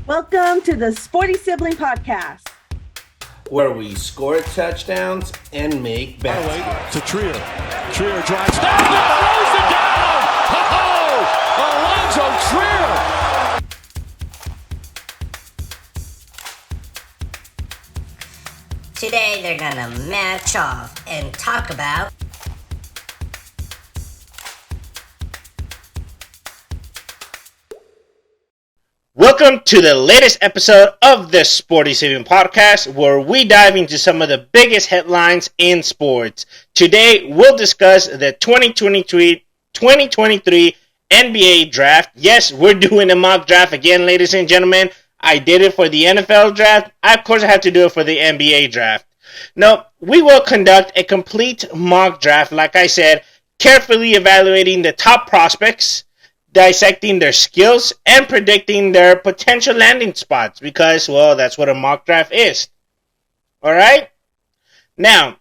Welcome to the Sporty Sibling Podcast, where we score touchdowns and make baskets. To Trier. Trier drives down and throws it down. Alonzo Trier. Today they're gonna match off and talk about Welcome to the latest episode of the Sporty Sibling Podcast, where we dive into some of the biggest headlines in sports. Today, we'll discuss the 2023 NBA Draft. Yes, we're doing a mock draft again, ladies and gentlemen. I did it for the NFL Draft. Of course, I have to do it for the NBA Draft. Now, we will conduct a complete mock draft, like I said, carefully evaluating the top prospects, dissecting their skills, and predicting their potential landing spots because, well, that's what a mock draft is. Alright? Now,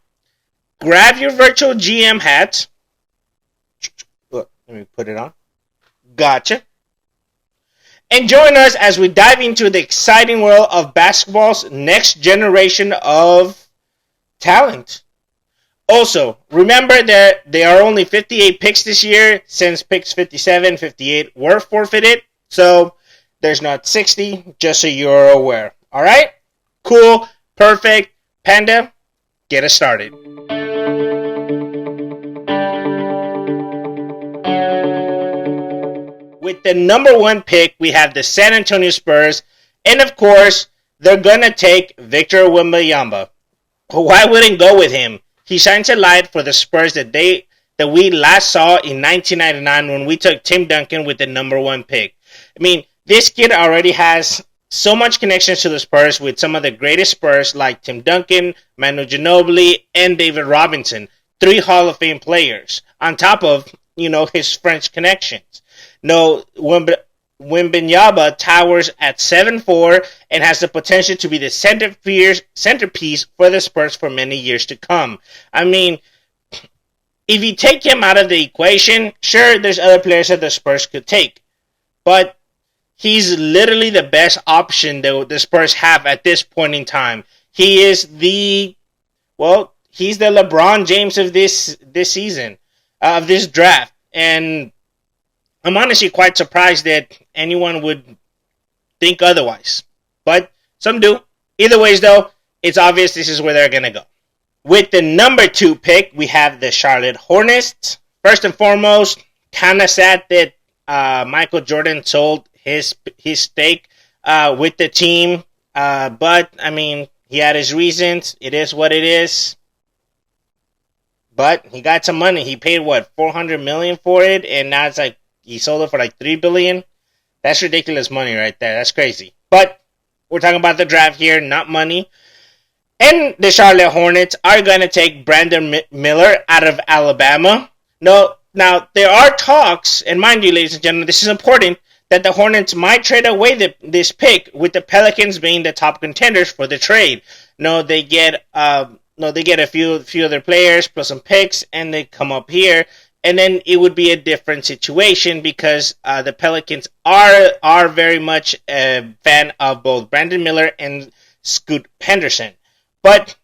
grab your virtual GM hats. Look, let me put it on. Gotcha. And join us as we dive into the exciting world of basketball's next generation of talent. Also, remember that there are only 58 picks this year since picks 57, 58 were forfeited. So, there's not 60, just so you're aware. Alright? Cool. Perfect. Panda, get us started. With the number one pick, we have the San Antonio Spurs. And of course, they're going to take Victor Wembanyama. Why wouldn't go with him? He shines a light for the Spurs that we last saw in 1999 when we took Tim Duncan with the number one pick. I mean, this kid already has so much connections to the Spurs with some of the greatest Spurs like Tim Duncan, Manu Ginobili, and David Robinson. 3 Hall of Fame players. On top of, his French connections. No, Wembanyama towers at 7'4" and has the potential to be the centerpiece for the Spurs for many years to come. I mean, if you take him out of the equation, sure, there's other players that the Spurs could take. But he's literally the best option that the Spurs have at this point in time. He is he's the LeBron James of this season, of this draft. And I'm honestly quite surprised that anyone would think otherwise. But some do. Either ways, though, it's obvious this is where they're going to go. With the number 2 pick, we have the Charlotte Hornets. First and foremost, kind of sad that Michael Jordan sold his stake with the team. But, I mean, he had his reasons. It is what it is. But he got some money. He paid, $400 million for it? And now it's like, he sold it for $3 billion. That's ridiculous money right there. That's crazy. But we're talking about the draft here, not money. And the Charlotte Hornets are going to take Brandon Miller out of Alabama. Now, there are talks, and mind you, ladies and gentlemen, this is important, that the Hornets might trade away this pick, with the Pelicans being the top contenders for the trade. They get a few other players plus some picks, and they come up here. And then it would be a different situation because the Pelicans are very much a fan of both Brandon Miller and Scoot Henderson. But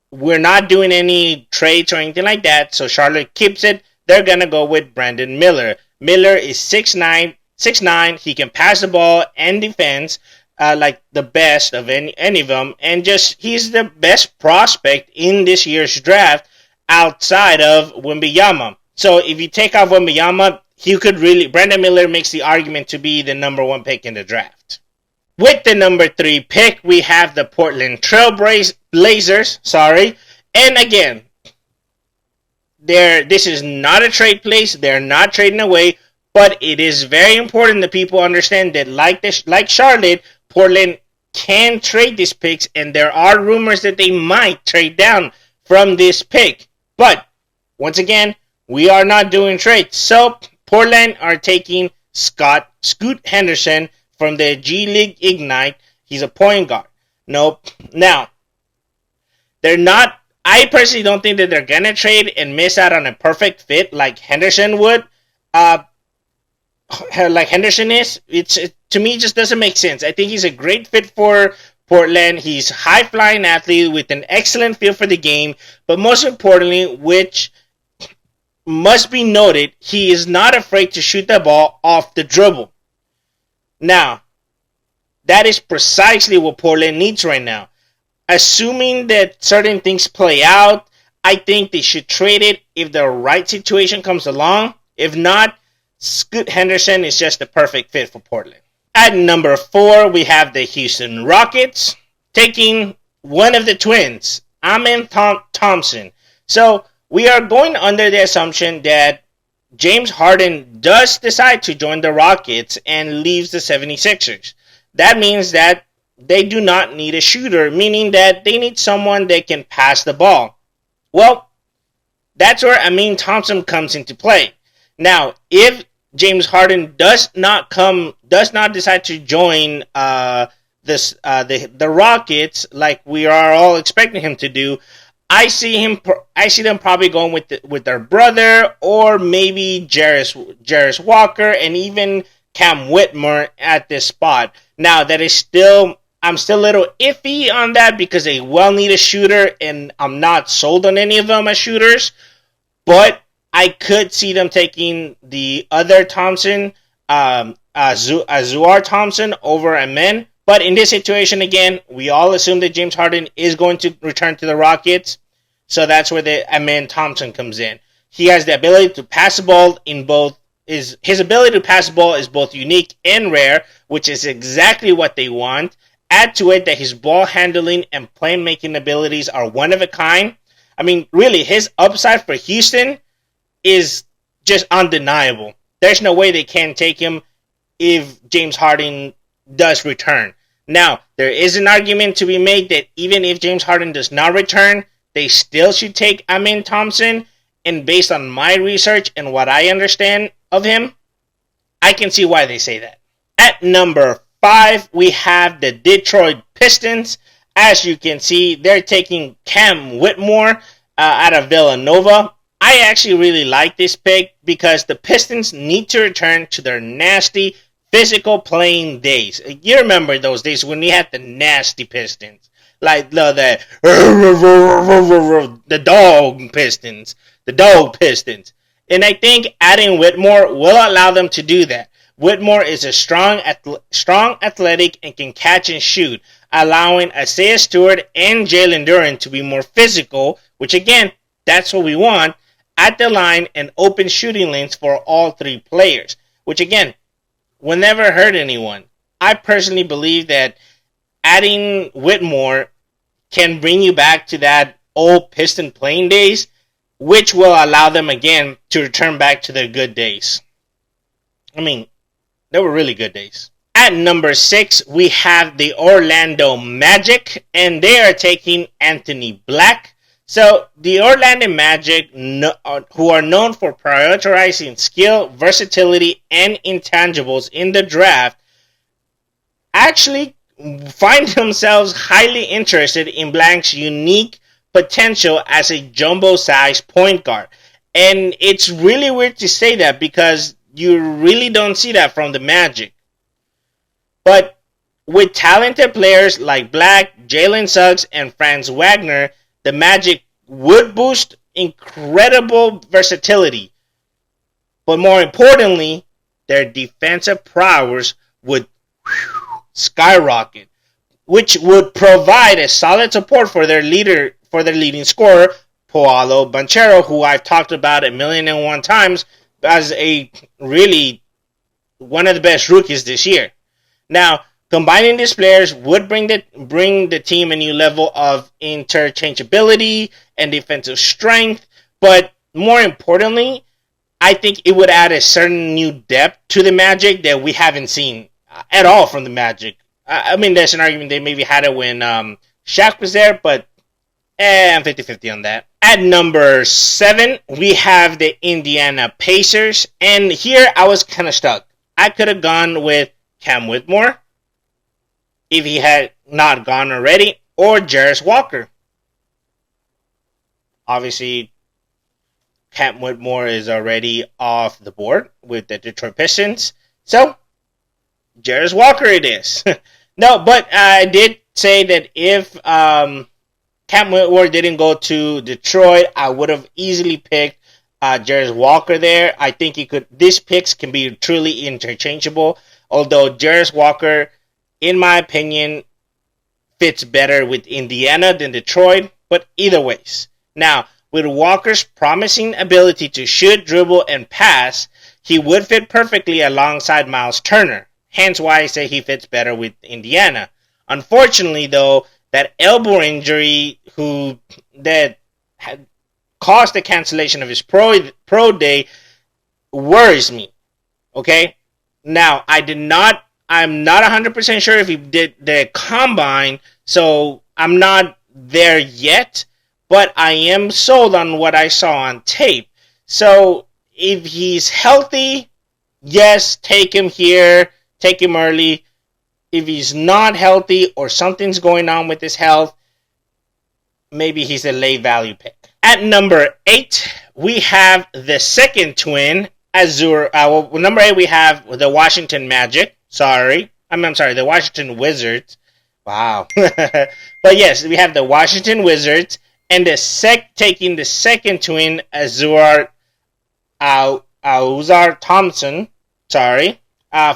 we're not doing any trades or anything like that, so Charlotte keeps it. They're going to go with Brandon Miller. Miller is 6'9". He can pass the ball and defense like the best of any of them. And he's the best prospect in this year's draft outside of Wembanyama. So if you take off Wembanyama, Brandon Miller makes the argument to be the number 1 pick in the draft. With the number 3 pick, we have the Portland Trail Blazers. And again, this is not a trade place. They're not trading away. But it is very important that people understand that like Charlotte, Portland can trade these picks. And there are rumors that they might trade down from this pick. But once again, we are not doing trades. So, Portland are taking Scoot Henderson from the G League Ignite. He's a point guard. Nope. Now, they're not. I personally don't think that they're going to trade and miss out on a perfect fit like Henderson would. Like Henderson is. to me just doesn't make sense. I think he's a great fit for Portland. He's a high-flying athlete with an excellent feel for the game, but most importantly, which must be noted, he is not afraid to shoot the ball off the dribble. Now, that is precisely what Portland needs right now. Assuming that certain things play out, I think they should trade it if the right situation comes along. If not, Scoot Henderson is just the perfect fit for Portland. At number 4, we have the Houston Rockets taking one of the twins, Amen Thompson. So we are going under the assumption that James Harden does decide to join the Rockets and leaves the 76ers. That means that they do not need a shooter, meaning that they need someone that can pass the ball. Well, that's where Amen Thompson comes into play. Now, if James Harden does not decide to join the Rockets like we are all expecting him to do, I see them probably going with their brother, or maybe Jarris Walker and even Cam Whitmore at this spot. Now, I'm still a little iffy on that because they will need a shooter, and I'm not sold on any of them as shooters. But I could see them taking the other Thompson, Azuar Thompson, over Amen. But in this situation, again, we all assume that James Harden is going to return to the Rockets. So that's where the Amen Thompson comes in. He has the ability to pass the ball his ability to pass the ball is both unique and rare, which is exactly what they want. Add to it that his ball handling and playmaking abilities are one of a kind. I mean, really, his upside for Houston is just undeniable. There's no way they can take him if James Harden does return. Now, there is an argument to be made that even if James Harden does not return, they still should take Amen Thompson. And based on my research and what I understand of him, I can see why they say that. At number 5, we have the Detroit Pistons. As you can see, they're taking Cam Whitmore out of Villanova. I actually really like this pick because the Pistons need to return to their nasty physical playing days. You remember those days when we had the nasty Pistons, like the dog Pistons. And I think adding Whitmore will allow them to do that. Whitmore is a strong athletic and can catch and shoot, allowing Isaiah Stewart and Jalen Duren to be more physical, which again, that's what we want, at the line and open shooting lanes for all three players, which again, will never hurt anyone. I personally believe that adding Whitmore can bring you back to that old Piston playing days, which will allow them again to return back to their good days. I mean, they were really good days. At number 6, we have the Orlando Magic, and they are taking Anthony Black. So, the Orlando Magic, who are known for prioritizing skill, versatility, and intangibles in the draft, actually find themselves highly interested in Black's unique potential as a jumbo-sized point guard. And it's really weird to say that because you really don't see that from the Magic. But with talented players like Black, Jalen Suggs, and Franz Wagner, the Magic would boost incredible versatility. But more importantly, their defensive prowess would skyrocket, which would provide a solid support for their leading scorer, Paolo Banchero, who I've talked about 1,000,001 times as a really one of the best rookies this year. Now, combining these players would bring the team a new level of interchangeability and defensive strength, but more importantly, I think it would add a certain new depth to the Magic that we haven't seen at all from the Magic. I mean, there's an argument they maybe had it when Shaq was there, but I'm 50-50 on that. At number 7, we have the Indiana Pacers, and here I was kind of stuck. I could have gone with Cam Whitmore, if he had not gone already, or Jarris Walker. Obviously, Cam Whitmore is already off the board with the Detroit Pistons. So, Jarris Walker it is. No, but I did say that if Cam Whitworth didn't go to Detroit, I would have easily picked Jarris Walker there. I think these picks can be truly interchangeable, although Jarris Walker, in my opinion, fits better with Indiana than Detroit, but either ways. Now, with Walker's promising ability to shoot, dribble, and pass, he would fit perfectly alongside Miles Turner. Hence why I say he fits better with Indiana. Unfortunately, though, that elbow injury that had caused the cancellation of his pro day worries me. Okay? Now, I'm not 100% sure if he did the combine, so I'm not there yet, but I am sold on what I saw on tape. So, if he's healthy, yes, take him here, take him early. If he's not healthy or something's going on with his health, maybe he's a late value pick. At number 8, we have the second twin, Azure. Number 8, we have the Washington Magic. I'm sorry, the Washington Wizards. Wow. But yes, we have the Washington Wizards and taking the second twin, Azure Ausar Thompson.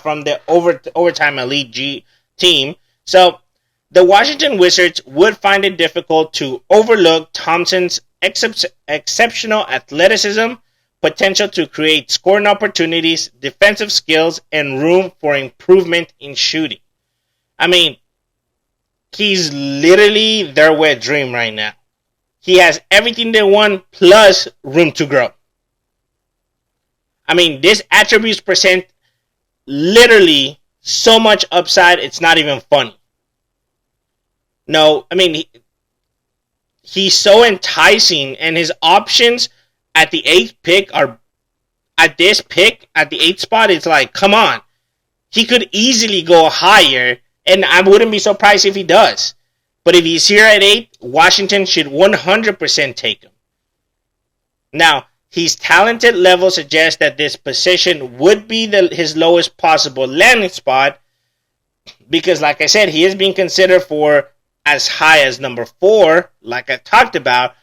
From the Overtime Elite G team. So, the Washington Wizards would find it difficult to overlook Thompson's exceptional athleticism, potential to create scoring opportunities, defensive skills, and room for improvement in shooting. I mean, he's literally their wet dream right now. He has everything they want plus room to grow. I mean, these attributes present literally so much upside, it's not even funny. No, I mean, he's so enticing, and his options at the 8th pick are, at the 8th spot, it's like, come on. He could easily go higher, and I wouldn't be surprised if he does. But if he's here at 8, Washington should 100% take him. Now, his talented level suggests that this position would be his lowest possible landing spot because, like I said, he is being considered for as high as number 4, like I talked about,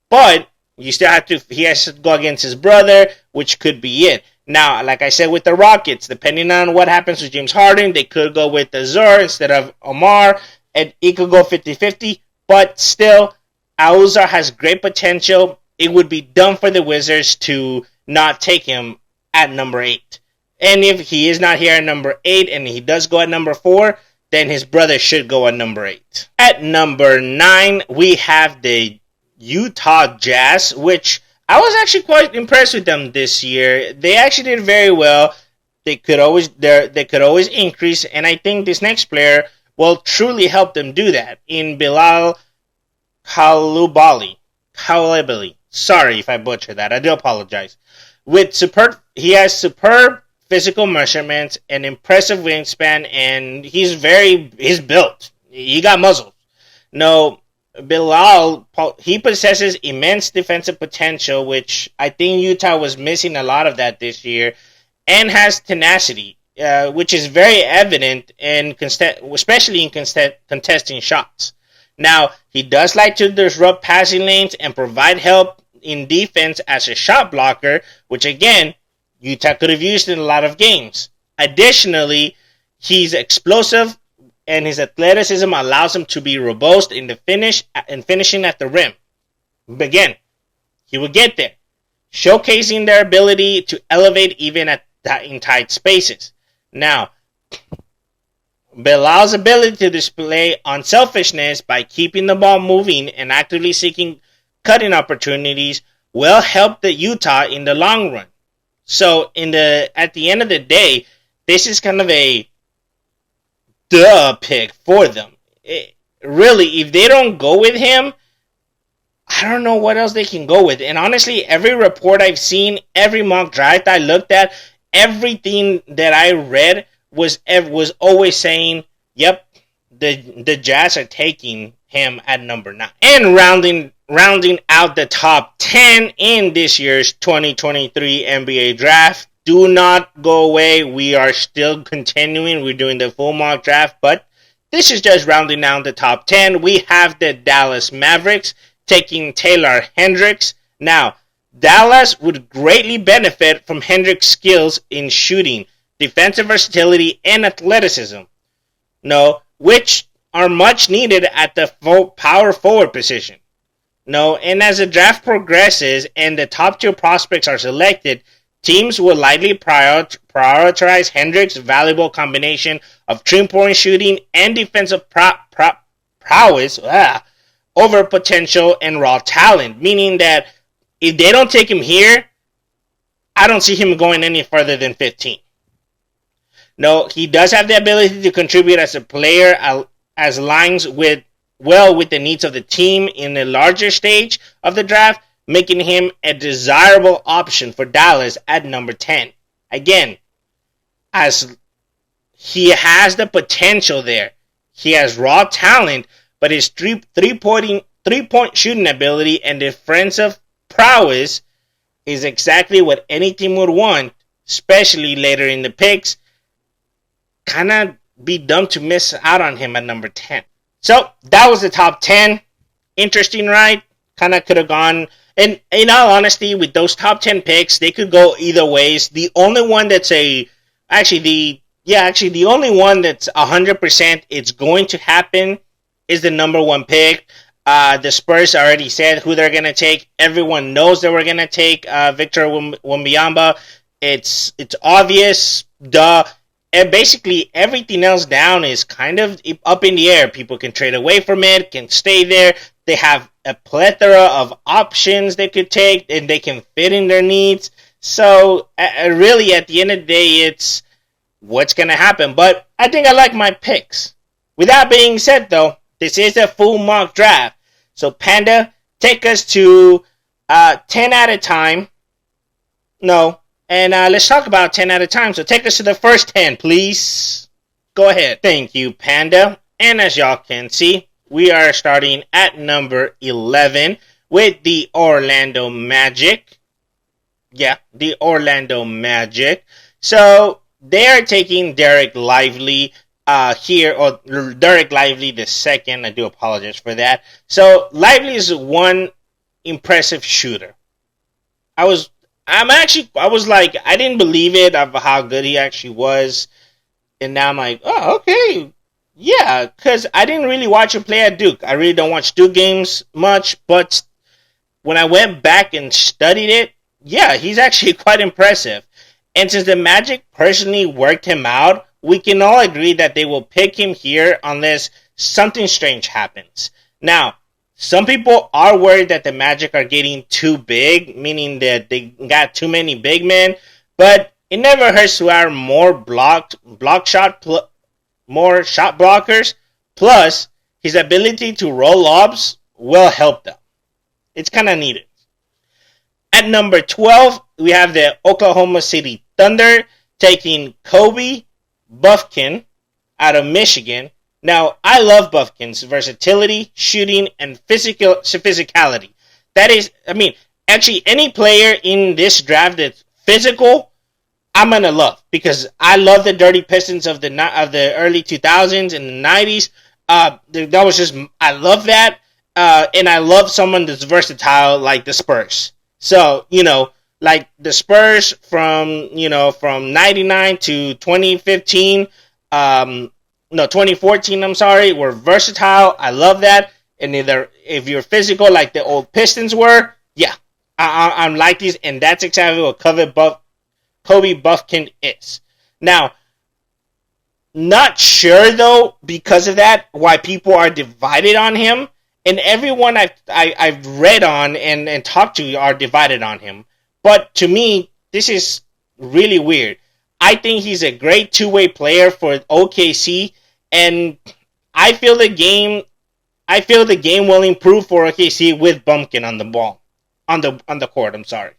but he has to go against his brother, which could be it. Now, like I said with the Rockets, depending on what happens with James Harden, they could go with Azure instead of Omar, and it could go 50-50, but still, Ausar has great potential. It would be dumb for the Wizards to not take him at number 8. And if he is not here at number 8 and he does go at number 4, then his brother should go at number 8. At number 9, we have the Utah Jazz, which I was actually quite impressed with them this year. They actually did very well. They could always increase, and I think this next player will truly help them do that in Bilal Coulibaly. Sorry if I butchered that. I do apologize. He has superb physical measurements, an impressive wingspan, and he's built. He got muscles. No, Bilal, he possesses immense defensive potential, which I think Utah was missing a lot of that this year, and has tenacity, which is very evident, especially in contesting shots. Now, he does like to disrupt passing lanes and provide help in defense as a shot blocker, which again, Utah could have used in a lot of games. Additionally, he's explosive and his athleticism allows him to be robust in the finish and finishing at the rim. But again, he will get there, showcasing their ability to elevate even in tight spaces. Now, Bilal's ability to display unselfishness by keeping the ball moving and actively seeking cutting opportunities will help the Utah in the long run. So at the end of the day, this is kind of a pick for them. Really, if they don't go with him, I don't know what else they can go with. And honestly, every report I've seen, every mock draft I looked at, everything that I read was always saying, yep, the Jazz are taking him at number 9. And rounding out the top 10 in this year's 2023 NBA draft, do not go away. We are still continuing. We're doing the full mock draft, but this is just rounding down the top 10. We have the Dallas Mavericks taking Taylor Hendricks. Now, Dallas would greatly benefit from Hendricks' skills in shooting, defensive versatility, and athleticism. No, which are much needed at the power forward position. No, and as the draft progresses and the top tier prospects are selected, teams will likely prioritize Hendricks' valuable combination of three-point shooting and defensive prowess over potential and raw talent, meaning that if they don't take him here, I don't see him going any further than 15. No, he does have the ability to contribute as a player as aligns with the needs of the team in a larger stage of the draft, making him a desirable option for Dallas at number 10. Again, as he has the potential there. He has raw talent, but his three-point shooting ability and defensive prowess is exactly what any team would want, especially later in the picks. Kind of be dumb to miss out on him at number 10. So, that was the top 10. Interesting, right? Kind of could have gone. And in all honesty, with those top 10 picks, they could go either ways. The only one that's the only one that's 100% it's going to happen is the number 1 pick. The Spurs already said who they're going to take. Everyone knows that we're going to take Victor Wembanyama. It's obvious, duh. And basically everything else down is kind of up in the air. People can trade away from it, can stay there. They have a plethora of options they could take, and they can fit in their needs. So, really, at the end of the day, it's what's going to happen. But I think I like my picks. With that being said, though, this is a full mock draft. So, Panda, take us to 10 at a time. No. And let's talk about 10 at a time. So, take us to the first 10, please. Go ahead. Thank you, Panda. And as y'all can see, we are starting at number 11 with the Orlando Magic. Yeah, the Orlando Magic. So, they are taking Derek Lively here, or Derek Lively the second. I do apologize for that. So, Lively is one impressive shooter. I was like, I didn't believe it of how good he actually was. And now I'm like, oh, okay. Yeah, because I didn't really watch him play at Duke. I really don't watch Duke games much. But when I went back and studied it, yeah, he's actually quite impressive. And since the Magic personally worked him out, we can all agree that they will pick him here unless something strange happens. Now, some people are worried that the Magic are getting too big, meaning that they got too many big men. But it never hurts to have more more shot blockers. Plus, his ability to roll lobs will help them. It's kind of needed. At number 12, we have the Oklahoma City Thunder taking Kobe Buffkin out of Michigan. Now, I love Buffkin's versatility, shooting, and physicality. That is, actually, any player in this draft that's physical, I'm going to love. Because I love the Dirty Pistons of the early 2000s and the 90s. That was just, I love that. And I love someone that's versatile like the Spurs. So, like the Spurs from 99 to 2015, 2014, were versatile. I love that. And if you're physical like the old Pistons were, yeah, I'm like these, and that's exactly what Kobe Buffkin is. Now, not sure though, because of that, why people are divided on him. And everyone I've read on and talked to are divided on him. But to me, this is really weird. I think he's a great two-way player for OKC, and I feel the game will improve for OKC with Bumpkin on the ball, on the court. I'm sorry.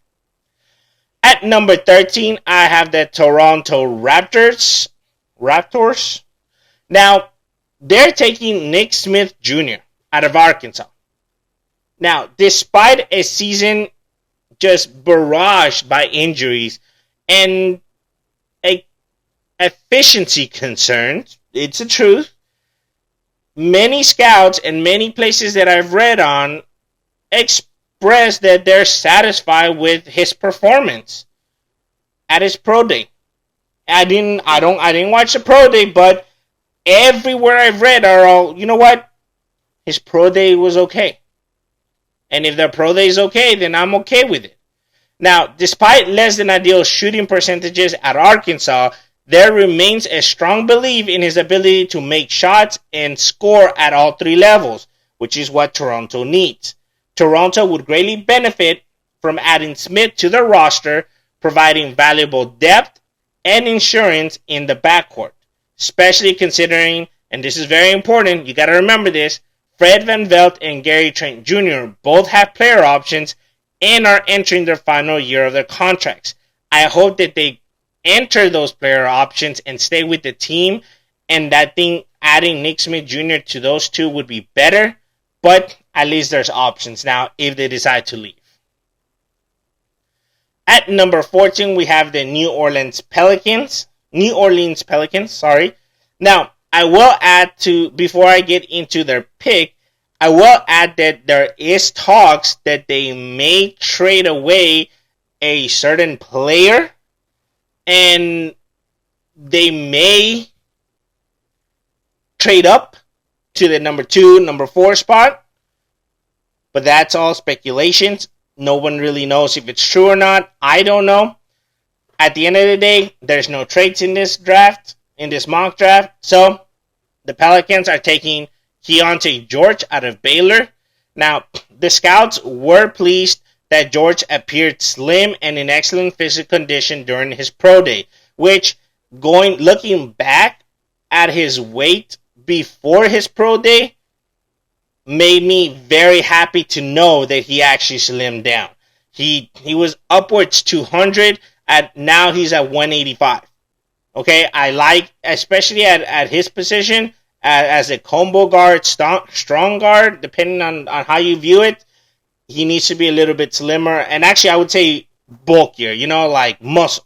At number 13, I have the Toronto Raptors. Now, they're taking Nick Smith Jr. out of Arkansas. Now, despite a season just barraged by injuries And a efficiency concerns, it's the truth. Many scouts and many places that I've read on express that they're satisfied with his performance at his pro day. I didn't watch the pro day, but everywhere I've read are all, you know what? His pro day was okay. And if the pro day is okay, then I'm okay with it. Now, despite less than ideal shooting percentages at Arkansas, there remains a strong belief in his ability to make shots and score at all three levels, which is what Toronto needs. Toronto would greatly benefit from adding Smith to their roster, providing valuable depth and insurance in the backcourt, especially considering, and this is very important, you got to remember this, Fred Van Velt and Gary Trent Jr. both have player options and are entering their final year of their contracts. I hope that they enter those player options and stay with the team, and that thing adding Nick Smith Jr. to those two would be better, but at least there's options now if they decide to leave. At number 14, we have the New Orleans Pelicans. Now, I will add to, before I get into their pick, I will add that there is talks that they may trade away a certain player, and they may trade up to the number 2, number 4 spot. But that's all speculations. No one really knows if it's true or not. I don't know. At the end of the day, there's no trades in this draft, in this mock draft. So, the Pelicans are taking Keontae George out of Baylor. Now, the scouts were pleased that George appeared slim and in excellent physical condition during his pro day, which, looking back at his weight before his pro day, made me very happy to know that he actually slimmed down. He was upwards 200, now he's at 185. Okay, I like, especially at his position, as a combo guard, strong guard, depending on how you view it, he needs to be a little bit slimmer, and actually I would say bulkier, like muscle.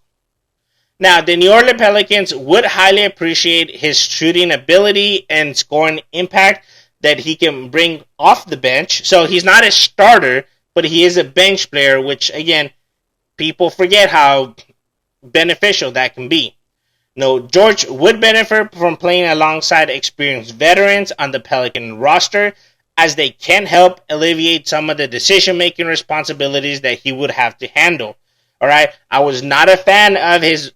Now, the New Orleans Pelicans would highly appreciate his shooting ability and scoring impact that he can bring off the bench. So he's not a starter, but he is a bench player, which, again, people forget how beneficial that can be. No, George would benefit from playing alongside experienced veterans on the Pelican roster, as they can help alleviate some of the decision-making responsibilities that he would have to handle. All right, I was not a fan of his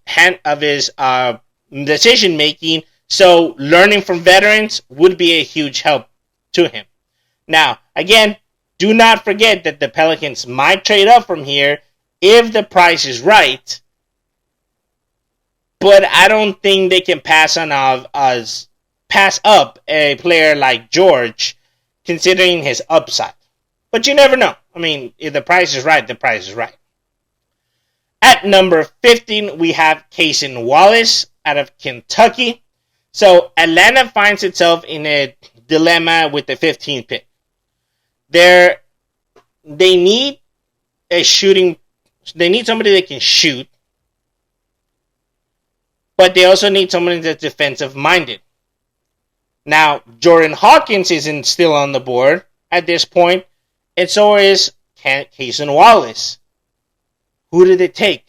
decision-making, so learning from veterans would be a huge help to him. Now, again, do not forget that the Pelicans might trade up from here if the price is right, but I don't think they can pass up a player like George, considering his upside. But you never know. I mean, if the price is right, the price is right. At number 15, we have Cason Wallace out of Kentucky. So Atlanta finds itself in a dilemma with the 15th pick. They need somebody that can shoot, but they also need somebody that's defensive minded. Now, Jordan Hawkins isn't still on the board at this point, and so is Cason Wallace. Who did it take?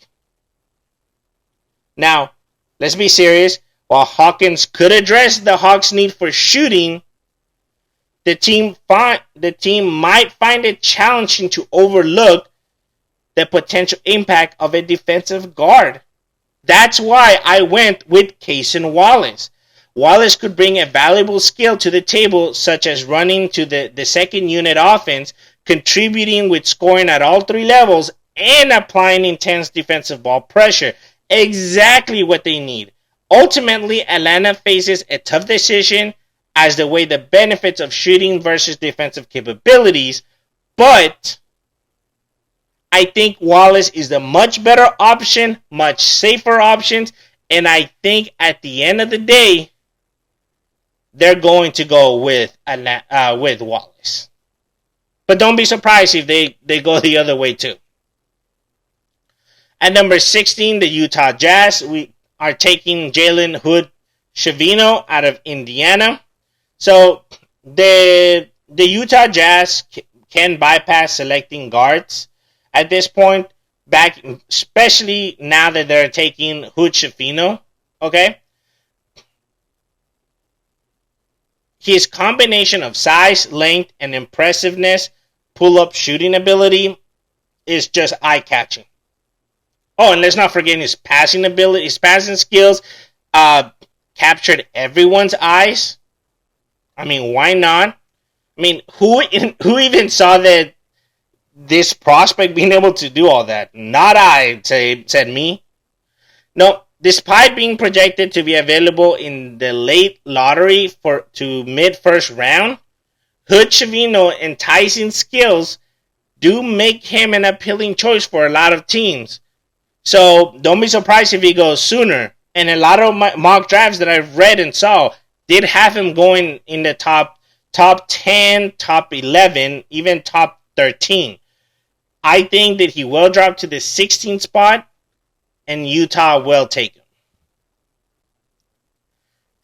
Now, let's be serious. While Hawkins could address the Hawks' need for shooting, the team might find it challenging to overlook the potential impact of a defensive guard. That's why I went with Cason Wallace. Wallace could bring a valuable skill to the table, such as running to the second unit offense, contributing with scoring at all three levels, and applying intense defensive ball pressure. Exactly what they need. Ultimately, Atlanta faces a tough decision as to weigh the benefits of shooting versus defensive capabilities, but I think Wallace is the much better option, much safer option, and I think at the end of the day, they're going to go with Wallace. But don't be surprised if they go the other way too. At number 16, the Utah Jazz. We are taking Jalen Hood-Schifino out of Indiana. So the Utah Jazz can bypass selecting guards at this point, especially now that they're taking Hood-Schifino. Okay? His combination of size, length, and impressiveness, pull-up shooting ability is just eye-catching. Oh, and let's not forget his passing ability, his passing skills captured everyone's eyes. I mean, why not? I mean, who even saw that this prospect being able to do all that? Not I, said me. No, despite being projected to be available in the late lottery to mid-first round, Hood-Schifino's enticing skills do make him an appealing choice for a lot of teams. So don't be surprised if he goes sooner. And a lot of mock drafts that I've read and saw did have him going in the top 10, top 11, even top 13. I think that he will drop to the 16th spot, and Utah will take him.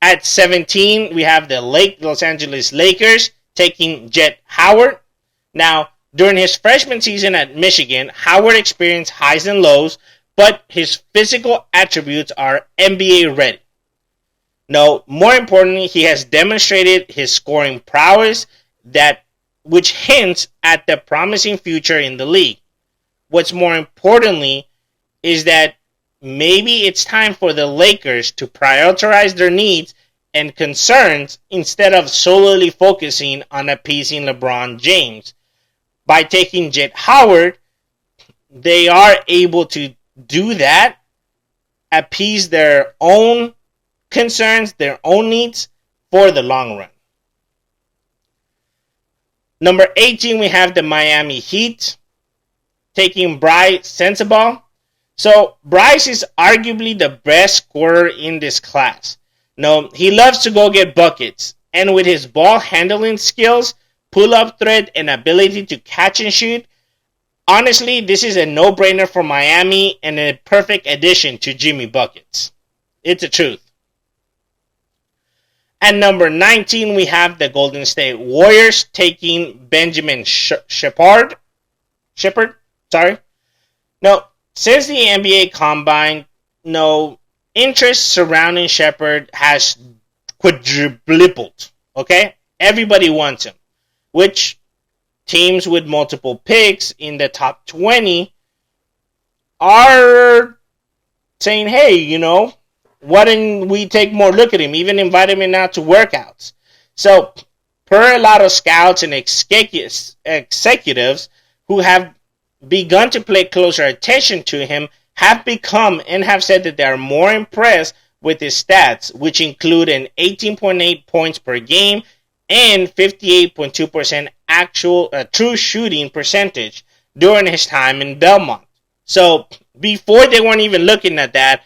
At 17, we have the Los Angeles Lakers taking Jet Howard. Now, during his freshman season at Michigan, Howard experienced highs and lows, but his physical attributes are NBA ready. No, more importantly, he has demonstrated his scoring prowess, which hints at the promising future in the league. What's more importantly is that maybe it's time for the Lakers to prioritize their needs and concerns instead of solely focusing on appeasing LeBron James. By taking Jet Howard, they are able to do that, appease their own concerns, their own needs for the long run. Number 18, we have the Miami Heat taking Bryce Sensabaugh. So Bryce is arguably the best scorer in this class. No, he loves to go get buckets, and with his ball handling skills, pull-up threat, and ability to catch and shoot, honestly, this is a no-brainer for Miami and a perfect addition to Jimmy Buckets. It's the truth. At number 19, we have the Golden State Warriors taking Benjamin Shepard. Now, since the NBA Combine, interest surrounding Shepard has quadrupled. Okay? Everybody wants him. Which teams with multiple picks in the top 20 are saying, hey, why didn't we take more look at him? Even invite him in out to workouts. So, per a lot of scouts and executives who have begun to pay closer attention to him, have become and have said that they are more impressed with his stats, which include an 18.8 points per game and 58.2% actual true shooting percentage during his time in Belmont. So, before they weren't even looking at that,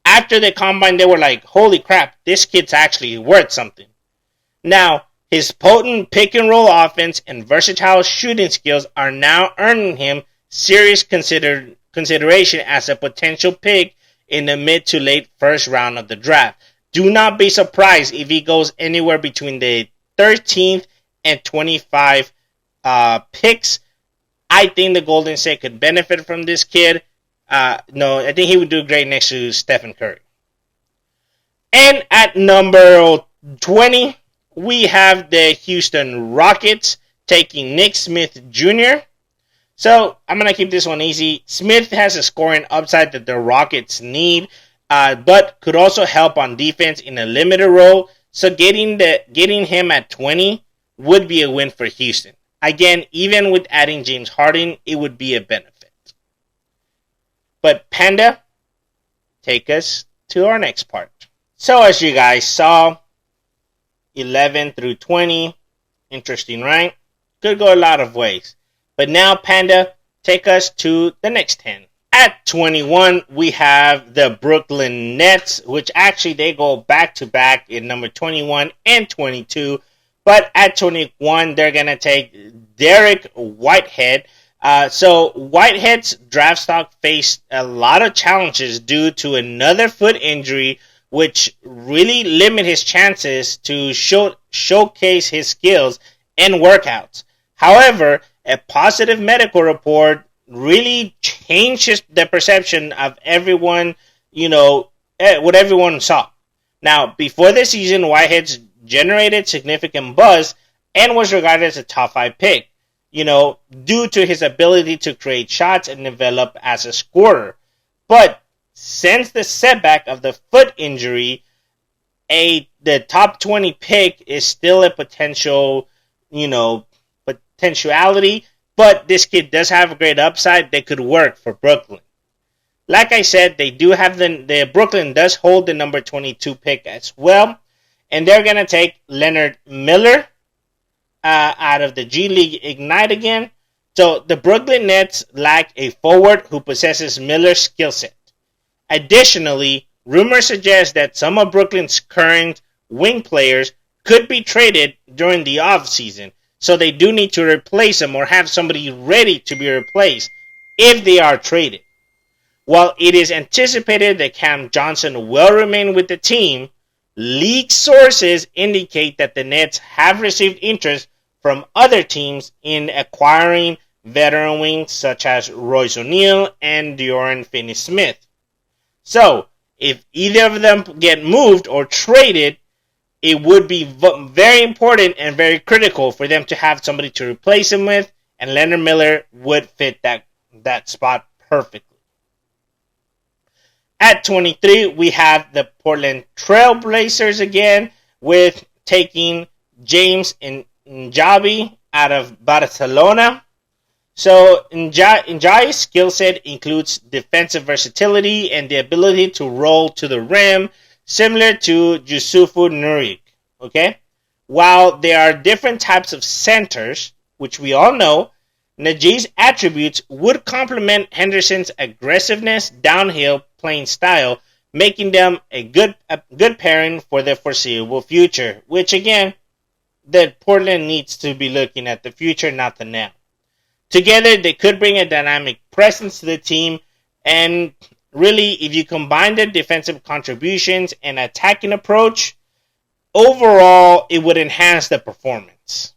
after the combine, they were like, holy crap, this kid's actually worth something. Now, his potent pick-and-roll offense and versatile shooting skills are now earning him serious consideration as a potential pick in the mid to late first round of the draft. Do not be surprised if he goes anywhere between the 13th and 25 picks. I think the Golden State could benefit from this kid. I think he would do great next to Stephen Curry. And at number 20, we have the Houston Rockets taking Nick Smith Jr. So, I'm going to keep this one easy. Smith has a scoring upside that the Rockets need, but could also help on defense in a limited role. So, getting him at 20 would be a win for Houston. Again, even with adding James Harden, it would be a benefit. But Panda, take us to our next part. So, as you guys saw, 11 through 20, interesting, right? Could go a lot of ways. But now, Panda, take us to the next 10. At 21, we have the Brooklyn Nets, which actually they go back-to-back in number 21 and 22. But at 21, they're going to take Derek Whitehead So Whitehead's draft stock faced a lot of challenges due to another foot injury, which really limit his chances to showcase his skills in workouts. However, a positive medical report really changed the perception of everyone, what everyone saw. Now, before the season, Whitehead's generated significant buzz and was regarded as a top 5 pick, due to his ability to create shots and develop as a scorer. But since the setback of the foot injury, the top 20 pick is still a potentiality, but this kid does have a great upside that could work for Brooklyn. Like I said, they do have the Brooklyn does hold the number 22 pick as well, and they're going to take Leonard Miller out of the G League Ignite again. So the Brooklyn Nets lack a forward who possesses Miller's skill set. Additionally, rumors suggest that some of Brooklyn's current wing players could be traded during the offseason, so they do need to replace them or have somebody ready to be replaced if they are traded. While it is anticipated that Cam Johnson will remain with the team, league sources indicate that the Nets have received interest from other teams in acquiring veteran wings such as Royce O'Neal and Dorian Finney-Smith. So, if either of them get moved or traded, it would be very important and very critical for them to have somebody to replace him with, and Leonard Miller would fit that spot perfectly. At 23, we have the Portland Trail Blazers again, with taking James Njabi out of Barcelona. So Njabi's skill set includes defensive versatility and the ability to roll to the rim, similar to Yusufu Nurkic. Okay? While there are different types of centers, which we all know, Njabi's attributes would complement Henderson's aggressiveness, downhill playing style, making them a good pairing for the foreseeable future, which again, that Portland needs to be looking at the future, not the now. Together, they could bring a dynamic presence to the team, and really, if you combine their defensive contributions and attacking approach, overall, it would enhance the performance.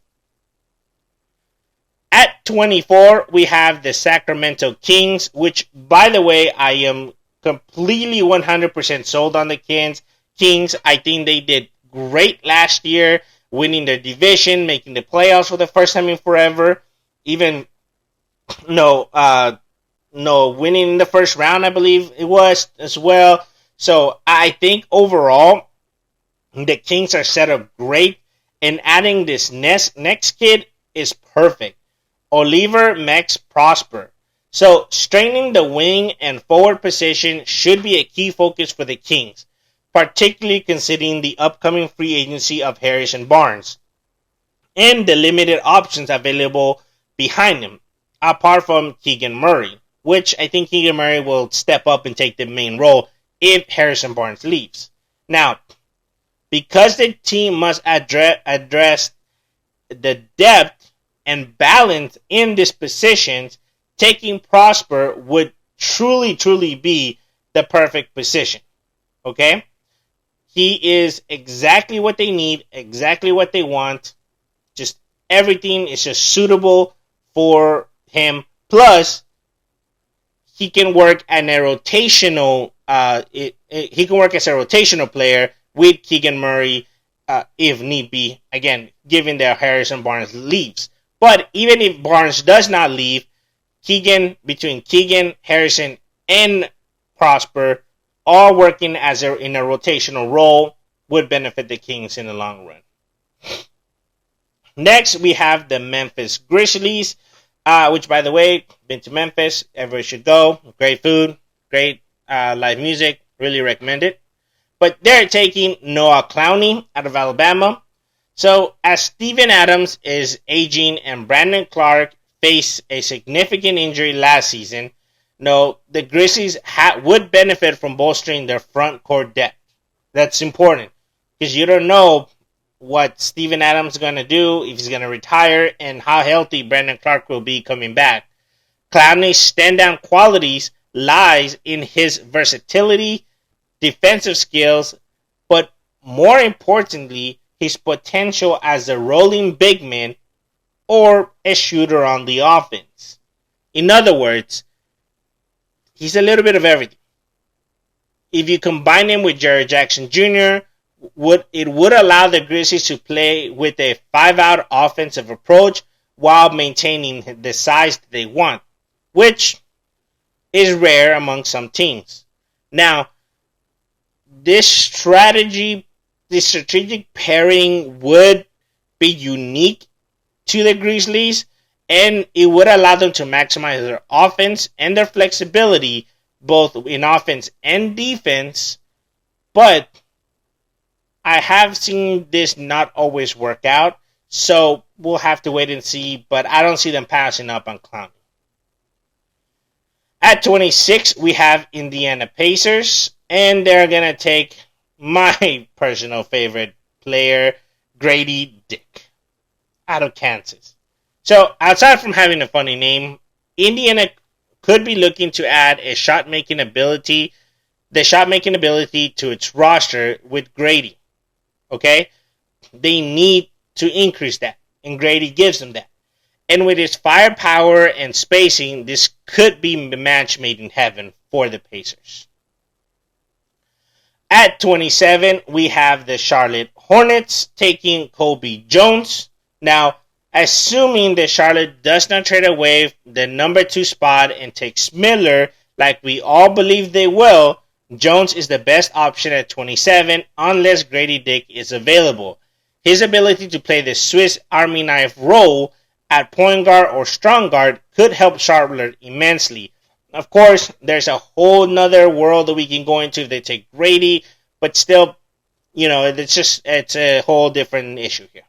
At 24, we have the Sacramento Kings, which, by the way, I am completely 100% sold on the Kings. I think they did great last year, winning their division, making the playoffs for the first time in forever. Even winning in the first round, I believe it was as well. So I think overall, the Kings are set up great, and adding this next kid is perfect. Oliver Max Prosper. So strengthening the wing and forward position should be a key focus for the Kings, particularly considering the upcoming free agency of Harrison Barnes and the limited options available behind him, apart from Keegan Murray, which I think Keegan Murray will step up and take the main role if Harrison Barnes leaves. Now, because the team must address the depth and balance in these positions, taking Prosper would truly be the perfect position. Okay? He is exactly what they need, exactly what they want. Just everything is just suitable for him. Plus, he can work as a rotational. He can work as a rotational player with Keegan Murray if need be. Again, given that Harrison Barnes leaves. But even if Barnes does not leave, between Keegan, Harrison, and Prosper, all working in a rotational role, would benefit the Kings in the long run. Next, we have the Memphis Grizzlies, which, by the way, been to Memphis, everyone should go. Great food, great live music, really recommend it. But they're taking Noah Clowney out of Alabama. So, as Steven Adams is aging and Brandon Clark faced a significant injury last season, the Grizzlies would benefit from bolstering their front court depth. That's important, because you don't know what Steven Adams is going to do, if he's going to retire, and how healthy Brandon Clark will be coming back. Clowney's stand-down qualities lies in his versatility, defensive skills, but more importantly, his potential as a rolling big man or a shooter on the offense. In other words, he's a little bit of everything. If you combine him with Jared Jackson Jr., it would allow the Grizzlies to play with a 5-out offensive approach while maintaining the size that they want, which is rare among some teams. Now, this strategic pairing would be unique to the Grizzlies, and it would allow them to maximize their offense and their flexibility, both in offense and defense, but I have seen this not always work out, so we'll have to wait and see, but I don't see them passing up on Clowney. At 26, we have Indiana Pacers, and they're going to take my personal favorite player, Grady Dick, out of Kansas. So, outside from having a funny name, Indiana could be looking to add the shot-making ability to its roster with Grady. Okay? They need to increase that, and Grady gives them that. And with his firepower and spacing, this could be a match made in heaven for the Pacers. At 27, we have the Charlotte Hornets taking Kobe Jones. Now, assuming that Charlotte does not trade away the number 2 spot and takes Miller, like we all believe they will, Jones is the best option at 27 unless Grady Dick is available. His ability to play the Swiss Army knife role at point guard or strong guard could help Charlotte immensely. Of course, there's a whole nother world that we can go into if they take Grady, but still, it's a whole different issue here.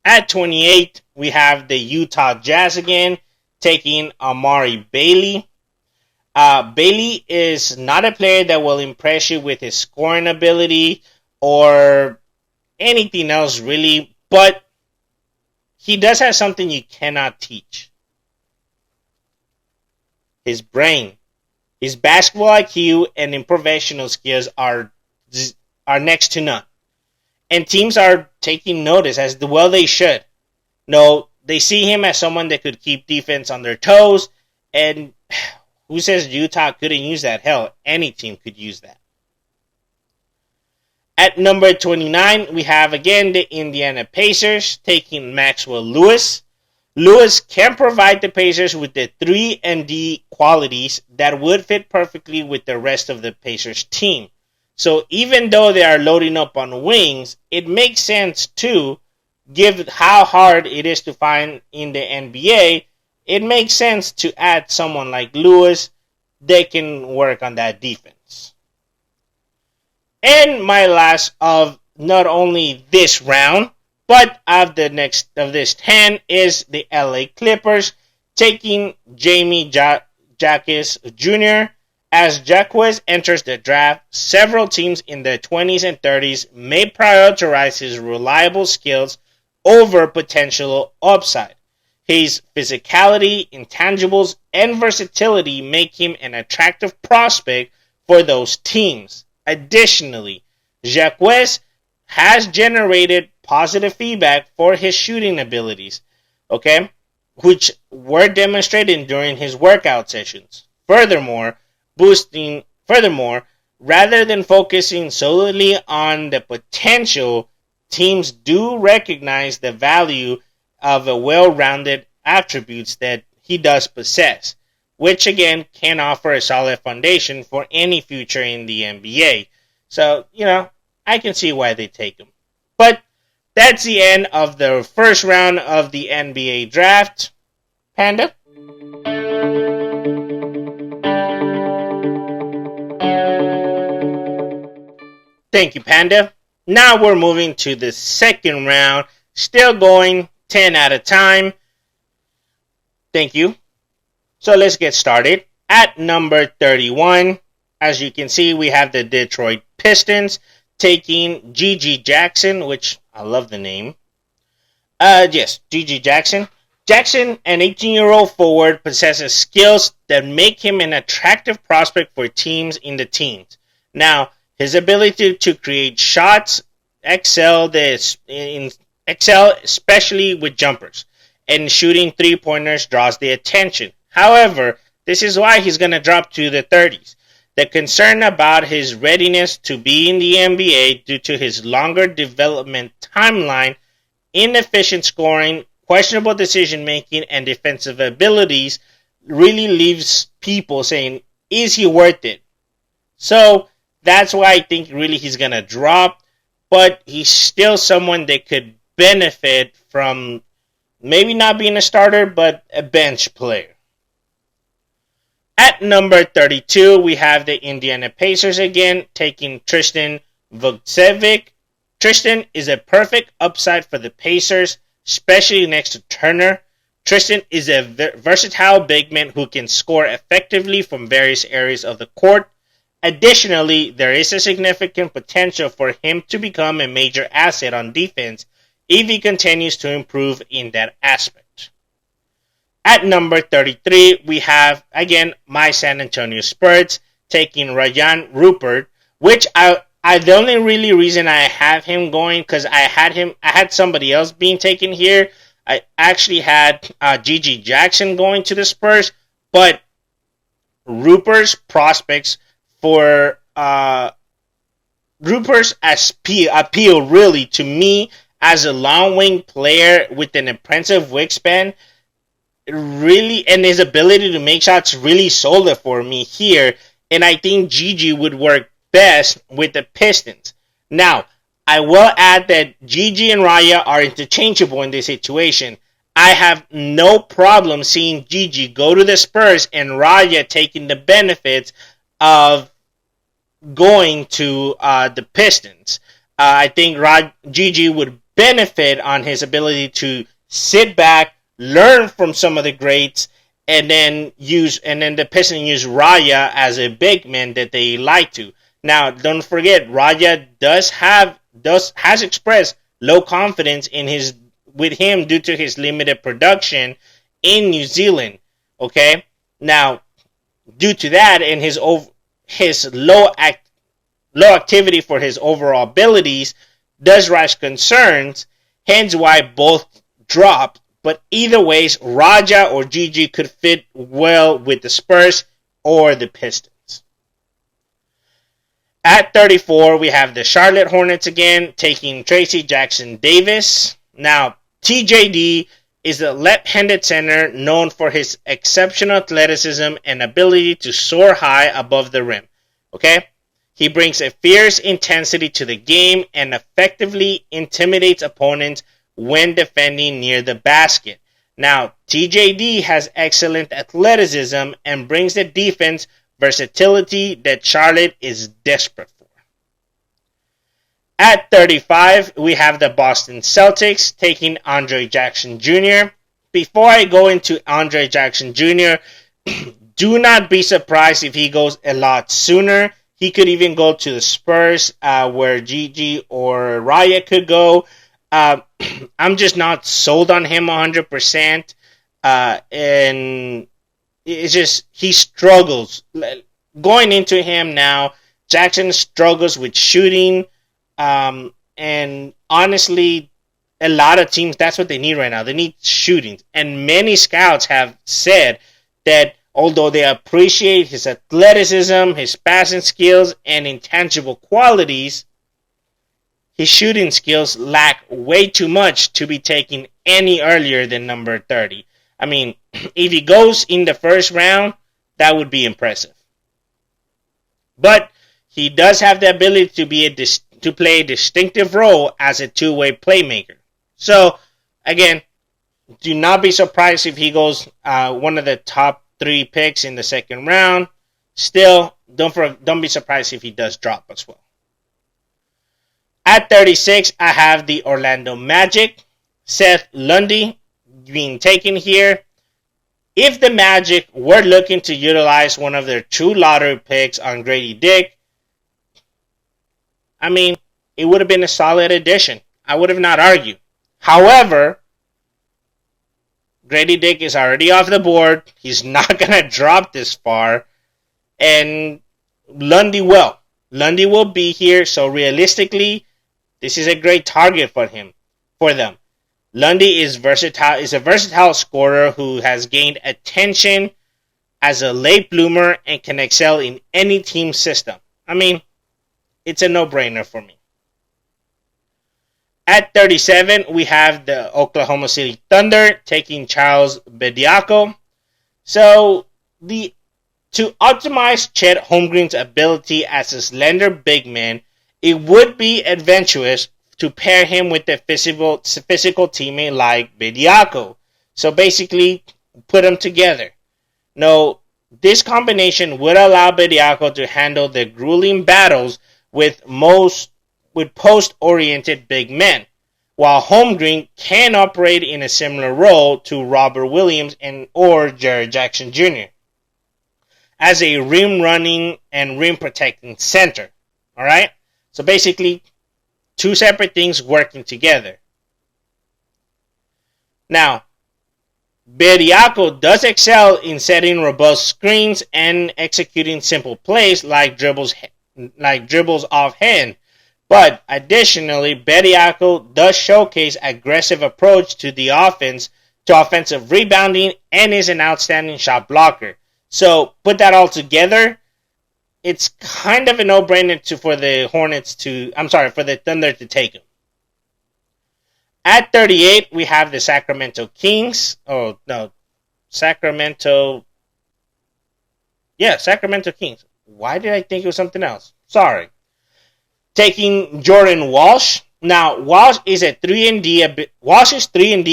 At 28, we have the Utah Jazz again, taking Amari Bailey. Bailey is not a player that will impress you with his scoring ability or anything else really, but he does have something you cannot teach. His brain. His basketball IQ and improvisational skills are next to none. And teams are taking notice, as well they should. No, they see him as someone that could keep defense on their toes, and who says Utah couldn't use that? Hell, any team could use that. At number 29, we have again the Indiana Pacers taking Maxwell Lewis. Lewis can provide the Pacers with the 3-and-D qualities that would fit perfectly with the rest of the Pacers team. So even though they are loading up on wings, it makes sense to give how hard it is to find in the NBA. It makes sense to add someone like Lewis. They can work on that defense. And my last of not only this round, but of this 10 is the LA Clippers taking Jamie Jacques Jr. As Jacques enters the draft, several teams in their 20s and 30s may prioritize his reliable skills over potential upside. His physicality, intangibles, and versatility make him an attractive prospect for those teams. Additionally, Jacques has generated positive feedback for his shooting abilities, which were demonstrated during his workout sessions. Furthermore, rather than focusing solely on the potential, teams do recognize the value of a well-rounded attributes that he does possess, which again can offer a solid foundation for any future in the NBA. So, I can see why they take him. But that's the end of the first round of the NBA draft. Panda? Thank you, Panda. Now we're moving to the second round. Still going 10 at a time. Thank you. So let's get started. At number 31, as you can see, we have the Detroit Pistons taking Gigi Jackson, which I love the name. Yes, Gigi Jackson. Jackson, an 18-year-old forward, possesses skills that make him an attractive prospect for teams in the teens. Now, his ability to create shots excel especially with jumpers, and shooting three-pointers draws the attention. However, this is why he's going to drop to the 30s. The concern about his readiness to be in the NBA due to his longer development timeline, inefficient scoring, questionable decision-making, and defensive abilities really leaves people saying, is he worth it? So that's why I think really he's going to drop, but he's still someone that could benefit from maybe not being a starter, but a bench player. At number 32, we have the Indiana Pacers again, taking Tristan Vukcevic. Tristan is a perfect upside for the Pacers, especially next to Turner. Tristan is a versatile big man who can score effectively from various areas of the court. Additionally, there is a significant potential for him to become a major asset on defense if he continues to improve in that aspect. At number 33, we have, again, my San Antonio Spurs taking Rayan Rupert, which the only really reason I have him going, because I had somebody else being taken here. I actually had Gigi Jackson going to the Spurs, but Rupert's prospects for Rupert's appeal really to me as a long wing player with an impressive wingspan, really, and his ability to make shots really sold it for me here. And I think Gigi would work best with the Pistons. Now, I will add that Gigi and Raya are interchangeable in this situation. I have no problem seeing Gigi go to the Spurs and Raya taking the benefits of going to the Pistons. I think Gigi would benefit on his ability to sit back, learn from some of the greats, and then the Pistons use Raya as a big man that they like to. Now, don't forget, Raya has expressed low confidence with him due to his limited production in New Zealand. Okay, now due to that and his low activity for his overall abilities does raise concerns. Hence, why both dropped. But either ways, Raja or Gigi could fit well with the Spurs or the Pistons. At 34, we have the Charlotte Hornets again, taking Tracy Jackson Davis. Now, TJD is a left-handed center known for his exceptional athleticism and ability to soar high above the rim. Okay? He brings a fierce intensity to the game and effectively intimidates opponents when defending near the basket. Now, TJD has excellent athleticism and brings the defense versatility that Charlotte is desperate for. At 35, we have the Boston Celtics taking Andre Jackson Jr. Before I go into Andre Jackson Jr., do not be surprised if he goes a lot sooner. He could even go to the Spurs where Gigi or Raya could go. I'm just not sold on him 100%. And it's just, he struggles. Going into him now, Jackson struggles with shooting. And honestly, a lot of teams, that's what they need right now. They need shooting. And many scouts have said that although they appreciate his athleticism, his passing skills, and intangible qualities, his shooting skills lack way too much to be taken any earlier than number 30. I mean, if he goes in the first round, that would be impressive. But he does have the ability to play a distinctive role as a two-way playmaker. So, again, do not be surprised if he goes one of the top 3 picks in the second round. Still, don't be surprised if he does drop as well. At 36, I have the Orlando Magic. Seth Lundy being taken here. If the Magic were looking to utilize one of their 2 lottery picks on Grady Dick, I mean, it would have been a solid addition. I would have not argued. However, Grady Dick is already off the board. He's not going to drop this far. And Lundy will. Lundy will be here. So realistically, this is a great target for them. Lundy is a versatile scorer who has gained attention as a late bloomer and can excel in any team system. I mean, it's a no-brainer for me. At 37, we have the Oklahoma City Thunder taking Charles Bediako. So, to optimize Chet Holmgren's ability as a slender big man, it would be adventurous to pair him with a physical teammate like Bediako. So basically, put them together. No, this combination would allow Bediako to handle the grueling battles with post-oriented big men, while Holmgren can operate in a similar role to Robert Williams or Jared Jackson Jr. as a rim-running and rim-protecting center. Alright? So basically, two separate things working together. Now, Bediako does excel in setting robust screens and executing simple plays like dribbles offhand. But additionally, Bediako does showcase aggressive approach to the offense, to offensive rebounding, and is an outstanding shot blocker. So put that all together, it's kind of a no-brainer for the Thunder to take him. At 38, we have the Sacramento Kings. Sacramento Kings. Why did I think it was something else? Sorry. Taking Jordan Walsh. Now, Walsh's 3-and-D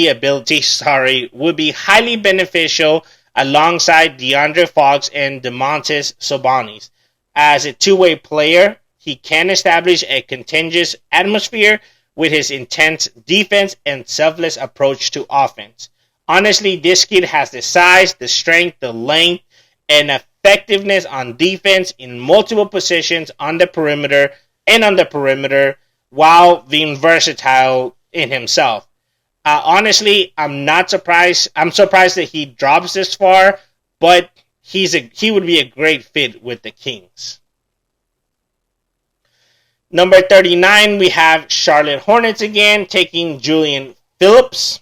ability, would be highly beneficial alongside DeAndre Fox and Domantas Sabonis. As a two-way player, he can establish a contagious atmosphere with his intense defense and selfless approach to offense. Honestly, this kid has the size, the strength, the length, and effectiveness on defense in multiple positions on the perimeter, while being versatile in himself. Honestly, I'm not surprised. I'm surprised that he drops this far, but he would be a great fit with the Kings. Number 39, we have Charlotte Hornets again, taking Julian Phillips.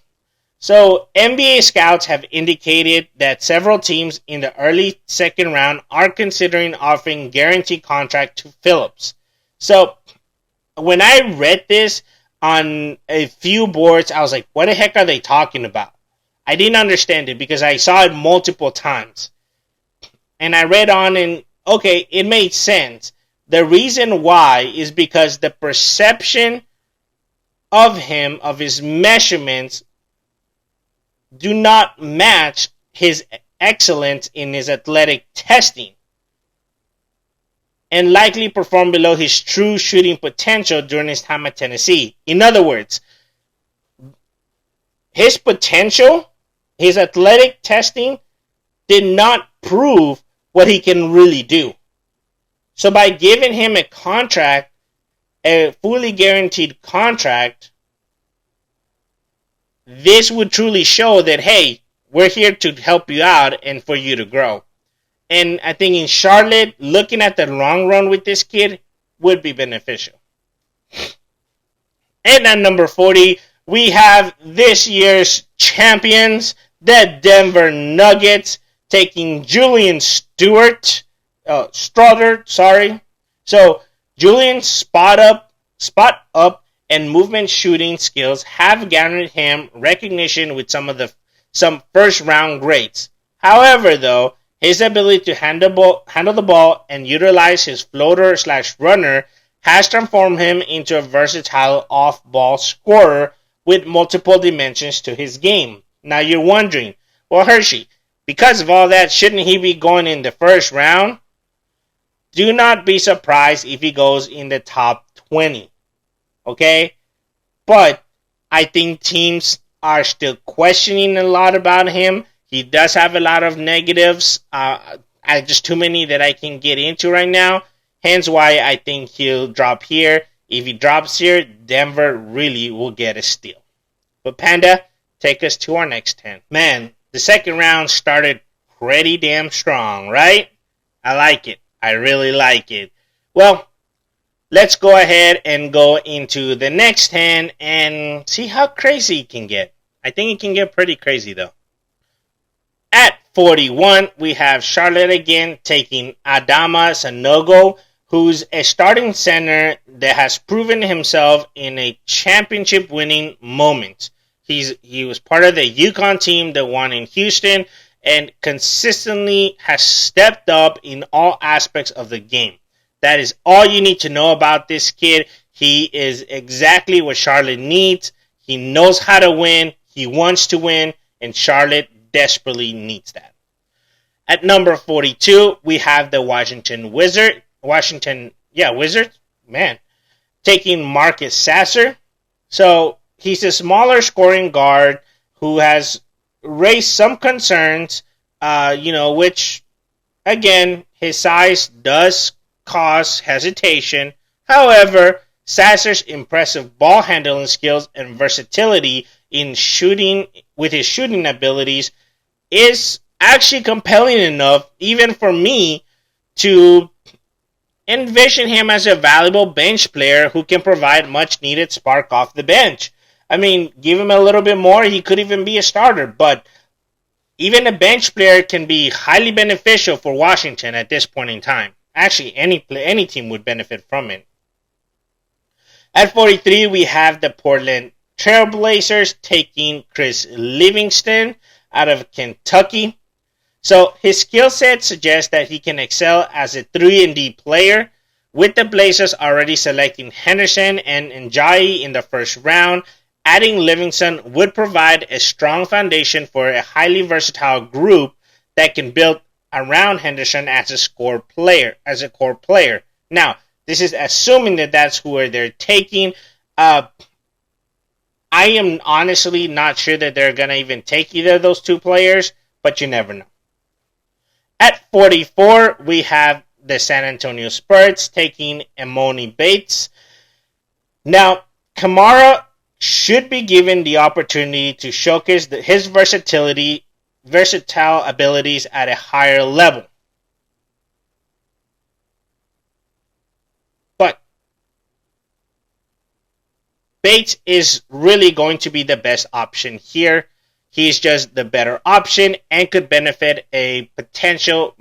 So, NBA scouts have indicated that several teams in the early second round are considering offering guaranteed contract to Phillips. So, when I read this on a few boards, I was like, what the heck are they talking about? I didn't understand it because I saw it multiple times. And I read on and, okay, it made sense. The reason why is because the perception of him, of his measurements, do not match his excellence in his athletic testing, and likely perform below his true shooting potential during his time at Tennessee. In other words, his potential, his athletic testing, did not prove what he can really do. So by giving him a contract, a fully guaranteed contract, this would truly show that, hey, we're here to help you out and for you to grow. And I think in Charlotte, looking at the long run with this kid would be beneficial. And at number 40, we have this year's champions, the Denver Nuggets, taking Julian Stoddard. So Julian's spot up and movement shooting skills have garnered him recognition with some first round greats. However, though, his ability to handle the ball and utilize his floater/runner has transformed him into a versatile off-ball scorer with multiple dimensions to his game. Now you're wondering, well, Hershey, because of all that, shouldn't he be going in the first round? Do not be surprised if he goes in the top 20. Okay? But I think teams are still questioning a lot about him. He does have a lot of negatives. Just too many that I can get into right now. Hence why I think he'll drop here. If he drops here, Denver really will get a steal. But Panda, take us to our next 10. Man, the second round started pretty damn strong, right? I like it. I really like it. Well, let's go ahead and go into the next 10 and see how crazy it can get. I think it can get pretty crazy, though. At 41, we have Charlotte again taking Adama Sanogo, who's a starting center that has proven himself in a championship-winning moment. He was part of the UConn team that won in Houston and consistently has stepped up in all aspects of the game. That is all you need to know about this kid. He is exactly what Charlotte needs. He knows how to win. He wants to win, and Charlotte desperately needs that. At number 42, we have the Wizards, taking Marcus Sasser. So he's a smaller scoring guard who has raised some concerns, which, again, his size does cause hesitation. However, Sasser's impressive ball handling skills and versatility in shooting with his shooting abilities is actually compelling enough, even for me, to envision him as a valuable bench player who can provide much needed spark off the bench. I mean, give him a little bit more, he could even be a starter, but even a bench player can be highly beneficial for Washington at this point in time. Actually, any team would benefit from it. At 43, we have the Portland Trailblazers taking Chris Livingston out of Kentucky. So his skill set suggests that he can excel as a 3-and-D player, with the Blazers already selecting Henderson and Njayi in the first round. Adding Livingston would provide a strong foundation for a highly versatile group that can build around Henderson as a core player. Now, this is assuming that that's who they're taking. I am honestly not sure that they're going to even take either of those two players, but you never know. At 44, we have the San Antonio Spurs taking Emoni Bates. Now, Kamara should be given the opportunity to showcase his versatile abilities at a higher level. But Bates is really going to be the best option here. He's just the better option and could benefit a potential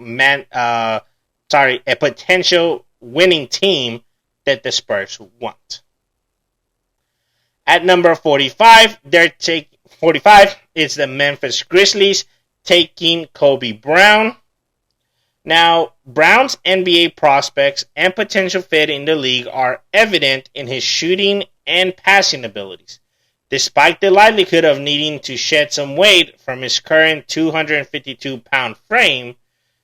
winning team that the Spurs want. At number 45, 45 is the Memphis Grizzlies taking Kobe Brown. Now, Brown's NBA prospects and potential fit in the league are evident in his shooting and passing abilities. Despite the likelihood of needing to shed some weight from his current 252-pound frame,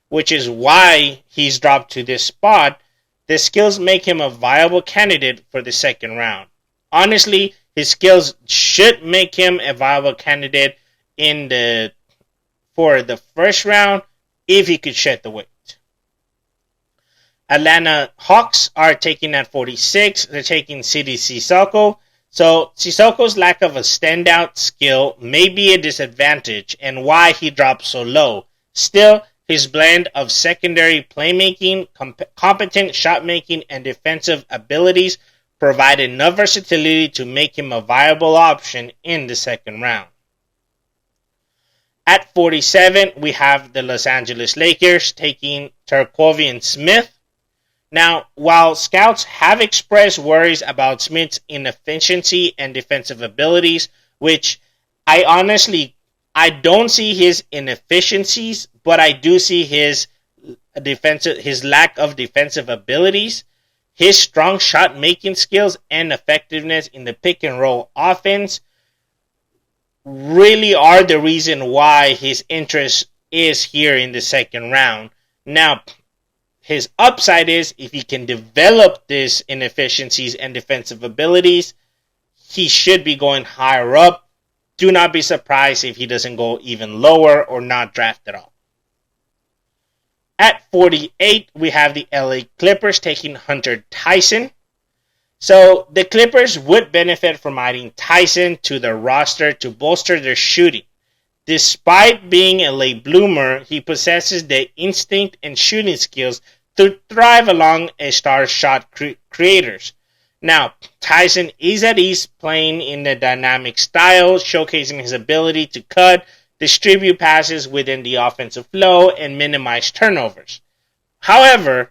which is why he's dropped to this spot, the skills make him a viable candidate for the second round. Honestly, his skills should make him a viable candidate for the first round if he could shed the weight. Atlanta Hawks are taking at 46. They're taking Sidi Sissoko. So Sissoko's lack of a standout skill may be a disadvantage and why he dropped so low. Still, his blend of secondary playmaking, competent shot making, and defensive abilities provide enough versatility to make him a viable option in the second round. At 47, we have the Los Angeles Lakers taking Terquavion Smith. Now, while scouts have expressed worries about Smith's inefficiency and defensive abilities, which I don't see his inefficiencies, but I do see his lack of defensive abilities. His strong shot making skills and effectiveness in the pick and roll offense really are the reason why his interest is here in the second round. Now, his upside is if he can develop these inefficiencies and defensive abilities, he should be going higher up. Do not be surprised if he doesn't go even lower or not draft at all. At 48, we have the LA Clippers taking Hunter Tyson. So the Clippers would benefit from adding Tyson to their roster to bolster their shooting. Despite being a late bloomer, he possesses the instinct and shooting skills to thrive along a star shot creators. Now, Tyson is at ease playing in a dynamic style, showcasing his ability to cut, distribute passes within the offensive flow, and minimize turnovers. However,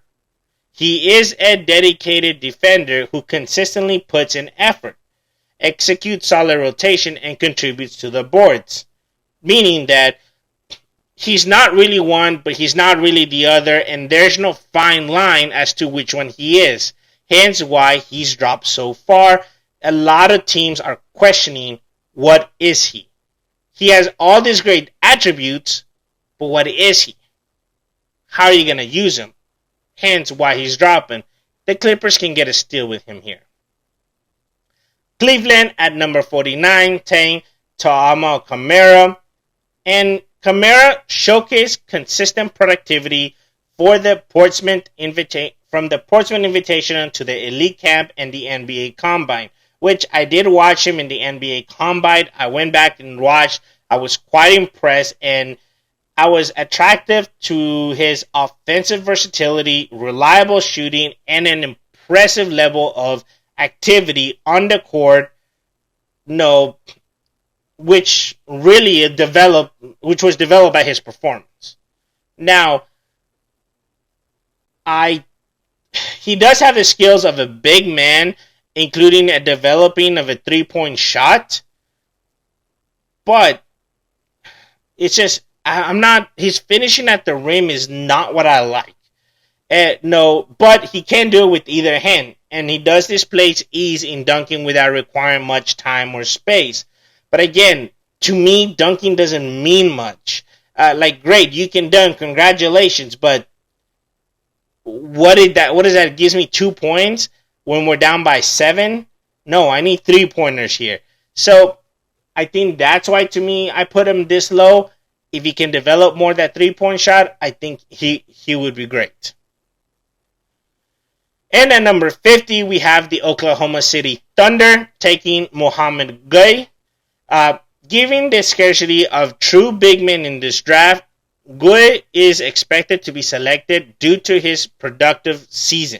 he is a dedicated defender who consistently puts in effort, executes solid rotation, and contributes to the boards. Meaning that he's not really one, but he's not really the other, and there's no fine line as to which one he is. Hence why he's dropped so far. A lot of teams are questioning, what is he? He has all these great attributes, but what is he? How are you going to use him? Hence why he's dropping. The Clippers can get a steal with him here. Cleveland at number 49, taking Touma Kamara. And Kamara showcased consistent productivity for the Portsmouth from the Portsmouth Invitational to the Elite Camp and the NBA Combine, which I did watch him in the NBA Combine. I went back and watched. I was quite impressed, and I was attracted to his offensive versatility, reliable shooting, and an impressive level of activity on the court. Which was developed by his performance. Now, he does have the skills of a big man, including a developing of a 3-point shot, but it's just, his finishing at the rim is not what I like. But he can do it with either hand, and he does display ease in dunking without requiring much time or space. But again, to me, dunking doesn't mean much. Great, you can dunk, congratulations, but what is that? It gives me 2 points when we're down by 7? No, I need 3-pointers here. So, I think that's why, to me, I put him this low. If he can develop more that 3-point shot, I think he would be great. And at number 50, we have the Oklahoma City Thunder taking Mohamed Gueye. Given the scarcity of true big men in this draft, Gueye is expected to be selected due to his productive season.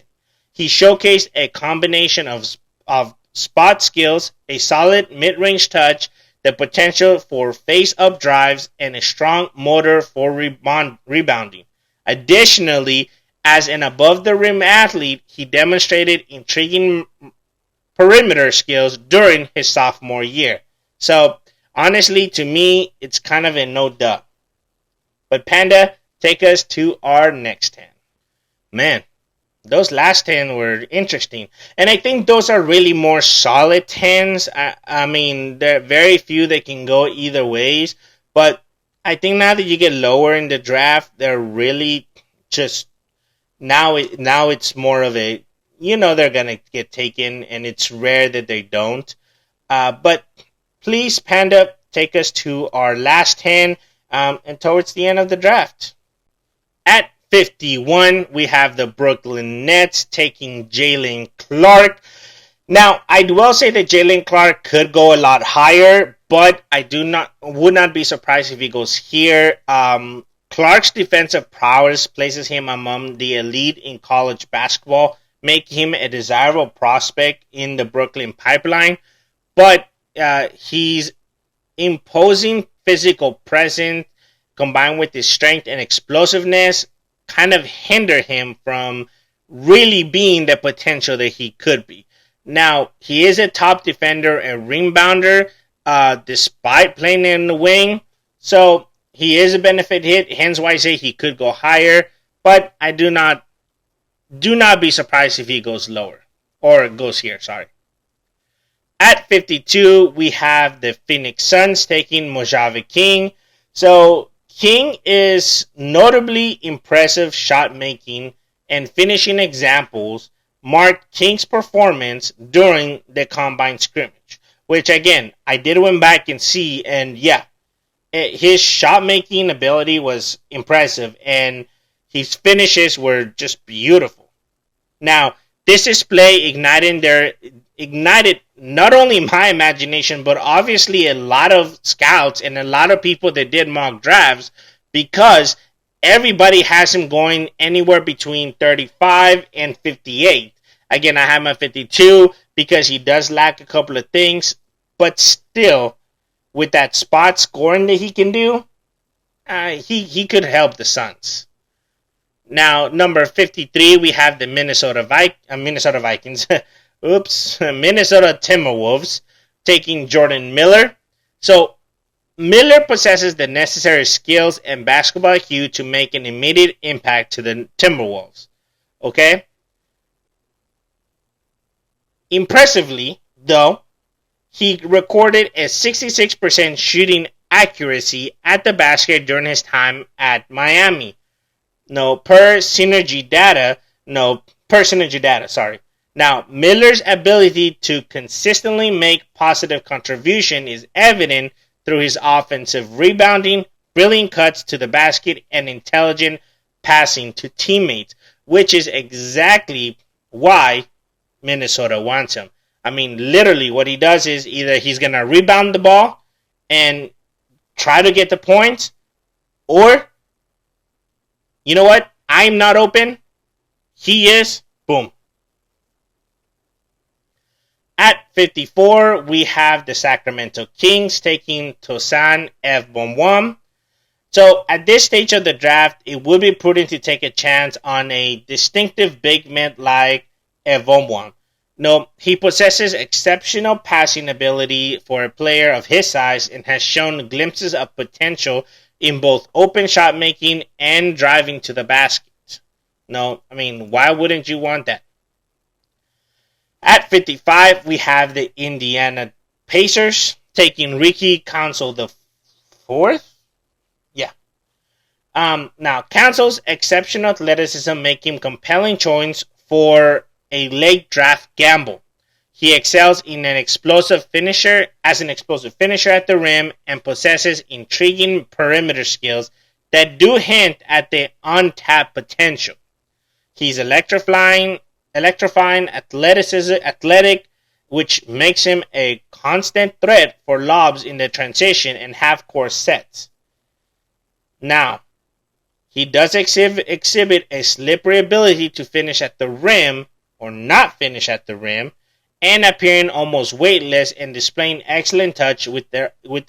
He showcased a combination of spot skills, a solid mid-range touch, the potential for face-up drives, and a strong motor for rebounding. Additionally, as an above-the-rim athlete, he demonstrated intriguing perimeter skills during his sophomore year. So, honestly, to me, it's kind of a no-duh. But Panda, take us to our next 10. Man, those last 10 were interesting. And I think those are really more solid 10s. I mean, there are very few that can go either ways. But I think now that you get lower in the draft, they're really just... Now it's more of a... they're going to get taken, and it's rare that they don't. But... Please, Panda, take us to our last 10 and towards the end of the draft. At 51, we have the Brooklyn Nets taking Jalen Clark. Now, I will say that Jalen Clark could go a lot higher, but I would not be surprised if he goes here. Clark's defensive prowess places him among the elite in college basketball, making him a desirable prospect in the Brooklyn pipeline. But he's imposing physical presence combined with his strength and explosiveness kind of hinder him from really being the potential that he could be. Now, he is a top defender and rebounder despite playing in the wing. So, he is a benefit hit. Hence why I say he could go higher. But I do not be surprised if he goes lower. Or goes here, sorry. At 52, we have the Phoenix Suns taking Mojave King. So, King is notably impressive shot making and finishing examples marked King's performance during the combine scrimmage. Which, again, I did went back and see, and yeah, his shot making ability was impressive, and his finishes were just beautiful. Now, This display ignited not only my imagination, but obviously a lot of scouts and a lot of people that did mock drafts, because everybody has him going anywhere between 35 and 58. Again, I have him at 52 because he does lack a couple of things, but still, with that spot scoring that he can do, he could help the Suns. Now, number 53, we have the Minnesota Vikings. Minnesota Timberwolves taking Jordan Miller. So, Miller possesses the necessary skills and basketball IQ to make an immediate impact to the Timberwolves. Okay? Impressively, though, he recorded a 66% shooting accuracy at the basket during his time at Miami. Per synergy data. Now, Miller's ability to consistently make positive contribution is evident through his offensive rebounding, brilliant cuts to the basket, and intelligent passing to teammates, which is exactly why Minnesota wants him. I mean, literally what he does is either he's going to rebound the ball and try to get the points, or, you know what, I'm not open, he is, boom. At 54, we have the Sacramento Kings taking Tosan Evbomwam. So at this stage of the draft, it would be prudent to take a chance on a distinctive big man like Evbomwam. He possesses exceptional passing ability for a player of his size and has shown glimpses of potential in both open shot making and driving to the basket. Why wouldn't you want that? At 55, we have the Indiana Pacers taking Ricky Council the fourth. Yeah. Now, Council's exceptional athleticism make him compelling choice for a late draft gamble. He excels in an explosive finisher at the rim and possesses intriguing perimeter skills that do hint at the untapped potential. He's electrifying athletic, which makes him a constant threat for lobs in the transition and half-court sets. Now, he does exhibit a slippery ability to finish at the rim or not finish at the rim, and appearing almost weightless and displaying excellent touch with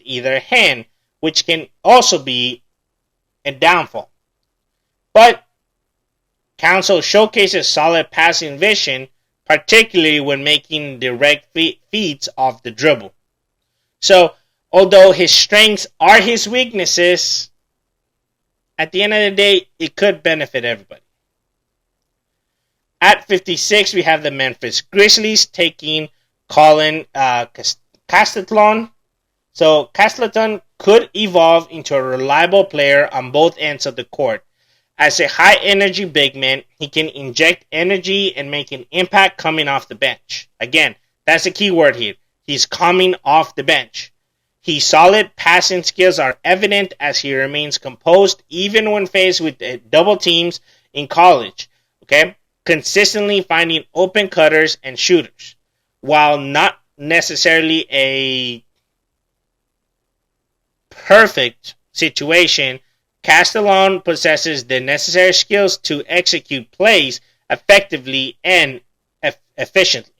either hand, which can also be a downfall. But Council showcases solid passing vision, particularly when making direct feeds off the dribble. So, although his strengths are his weaknesses, at the end of the day, it could benefit everybody. At 56, we have the Memphis Grizzlies taking Colin Castleton. So, Castleton could evolve into a reliable player on both ends of the court. As a high-energy big man, he can inject energy and make an impact coming off the bench. Again, that's the key word here. He's coming off the bench. His solid passing skills are evident as he remains composed even when faced with double teams in college. Okay? Consistently finding open cutters and shooters. While not necessarily a perfect situation, Castellon possesses the necessary skills to execute plays effectively and efficiently.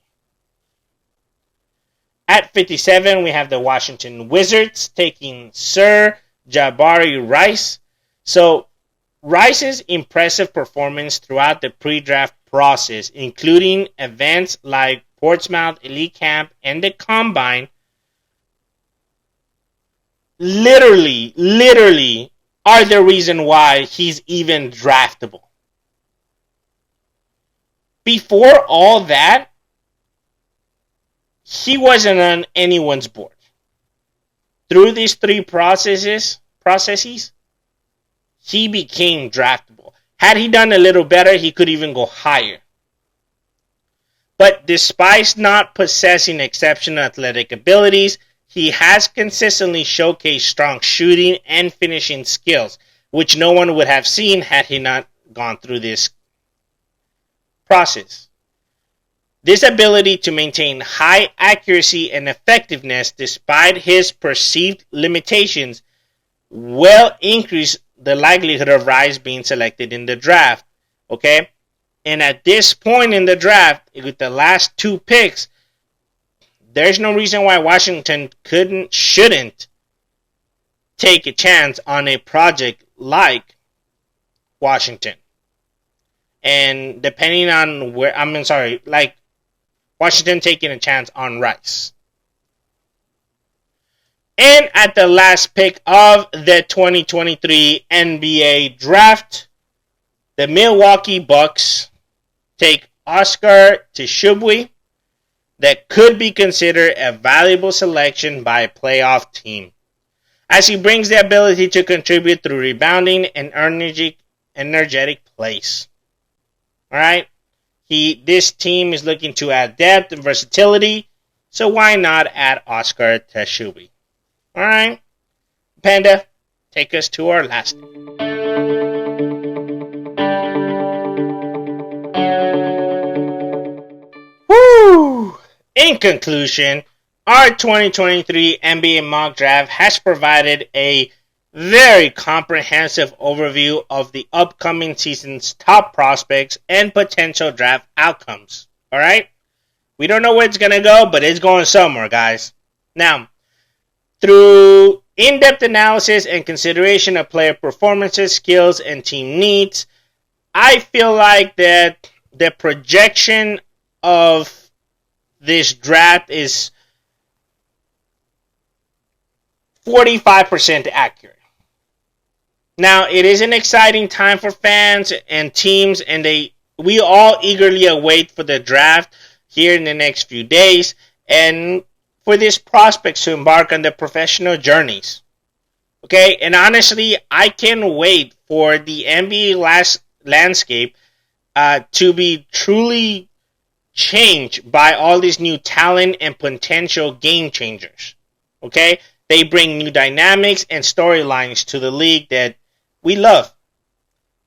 At 57, we have the Washington Wizards taking Sir Jabari Rice. So, Rice's impressive performance throughout the pre-draft process, including events like Portsmouth Elite Camp and the Combine, literally are the reason why he's even draftable. Before all that, he wasn't on anyone's board. Through these three processes, he became draftable. Had he done a little better, he could even go higher. But despite not possessing exceptional athletic abilities, he has consistently showcased strong shooting and finishing skills, which no one would have seen had he not gone through this process. This ability to maintain high accuracy and effectiveness despite his perceived limitations will increase the likelihood of Rice being selected in the draft. Okay? And at this point in the draft, with the last 2 picks, there's no reason why Washington shouldn't take a chance on a project like Washington. And depending on like Washington taking a chance on Rice. And at the last pick of the 2023 NBA draft, the Milwaukee Bucks take Oscar Tshiebwe, that could be considered a valuable selection by a playoff team, as he brings the ability to contribute through rebounding and energetic plays. Alright? This team is looking to add depth and versatility, so why not add Oscar Tshiebwe? Alright? Panda, take us to our last. Woo! In conclusion, our 2023 NBA mock draft has provided a very comprehensive overview of the upcoming season's top prospects and potential draft outcomes. Alright? We don't know where it's going to go, but it's going somewhere, guys. Now, through in-depth analysis and consideration of player performances, skills, and team needs, I feel like that the projection of this draft is 45% accurate. Now, it is an exciting time for fans and teams, and we all eagerly await for the draft here in the next few days, and for these prospects to embark on their professional journeys. Okay, and honestly, I can't wait for the NBA landscape to be truly changed by all these new talent and potential game changers. Okay? They bring new dynamics and storylines to the league that we love.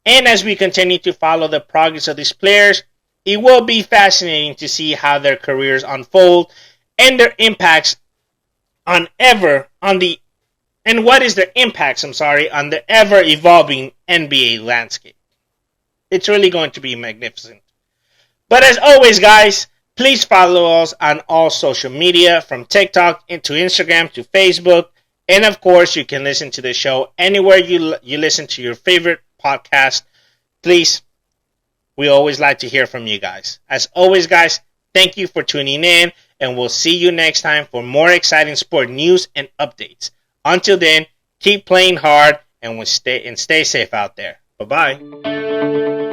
And as we continue to follow the progress of these players, it will be fascinating to see how their careers unfold and their impacts on the ever evolving NBA landscape. It's really going to be magnificent. But as always, guys, please follow us on all social media, from TikTok to Instagram to Facebook. And of course, you can listen to the show anywhere you listen to your favorite podcast. Please, we always like to hear from you guys. As always, guys, thank you for tuning in, and we'll see you next time for more exciting sport news and updates. Until then, keep playing hard and stay safe out there. Bye-bye.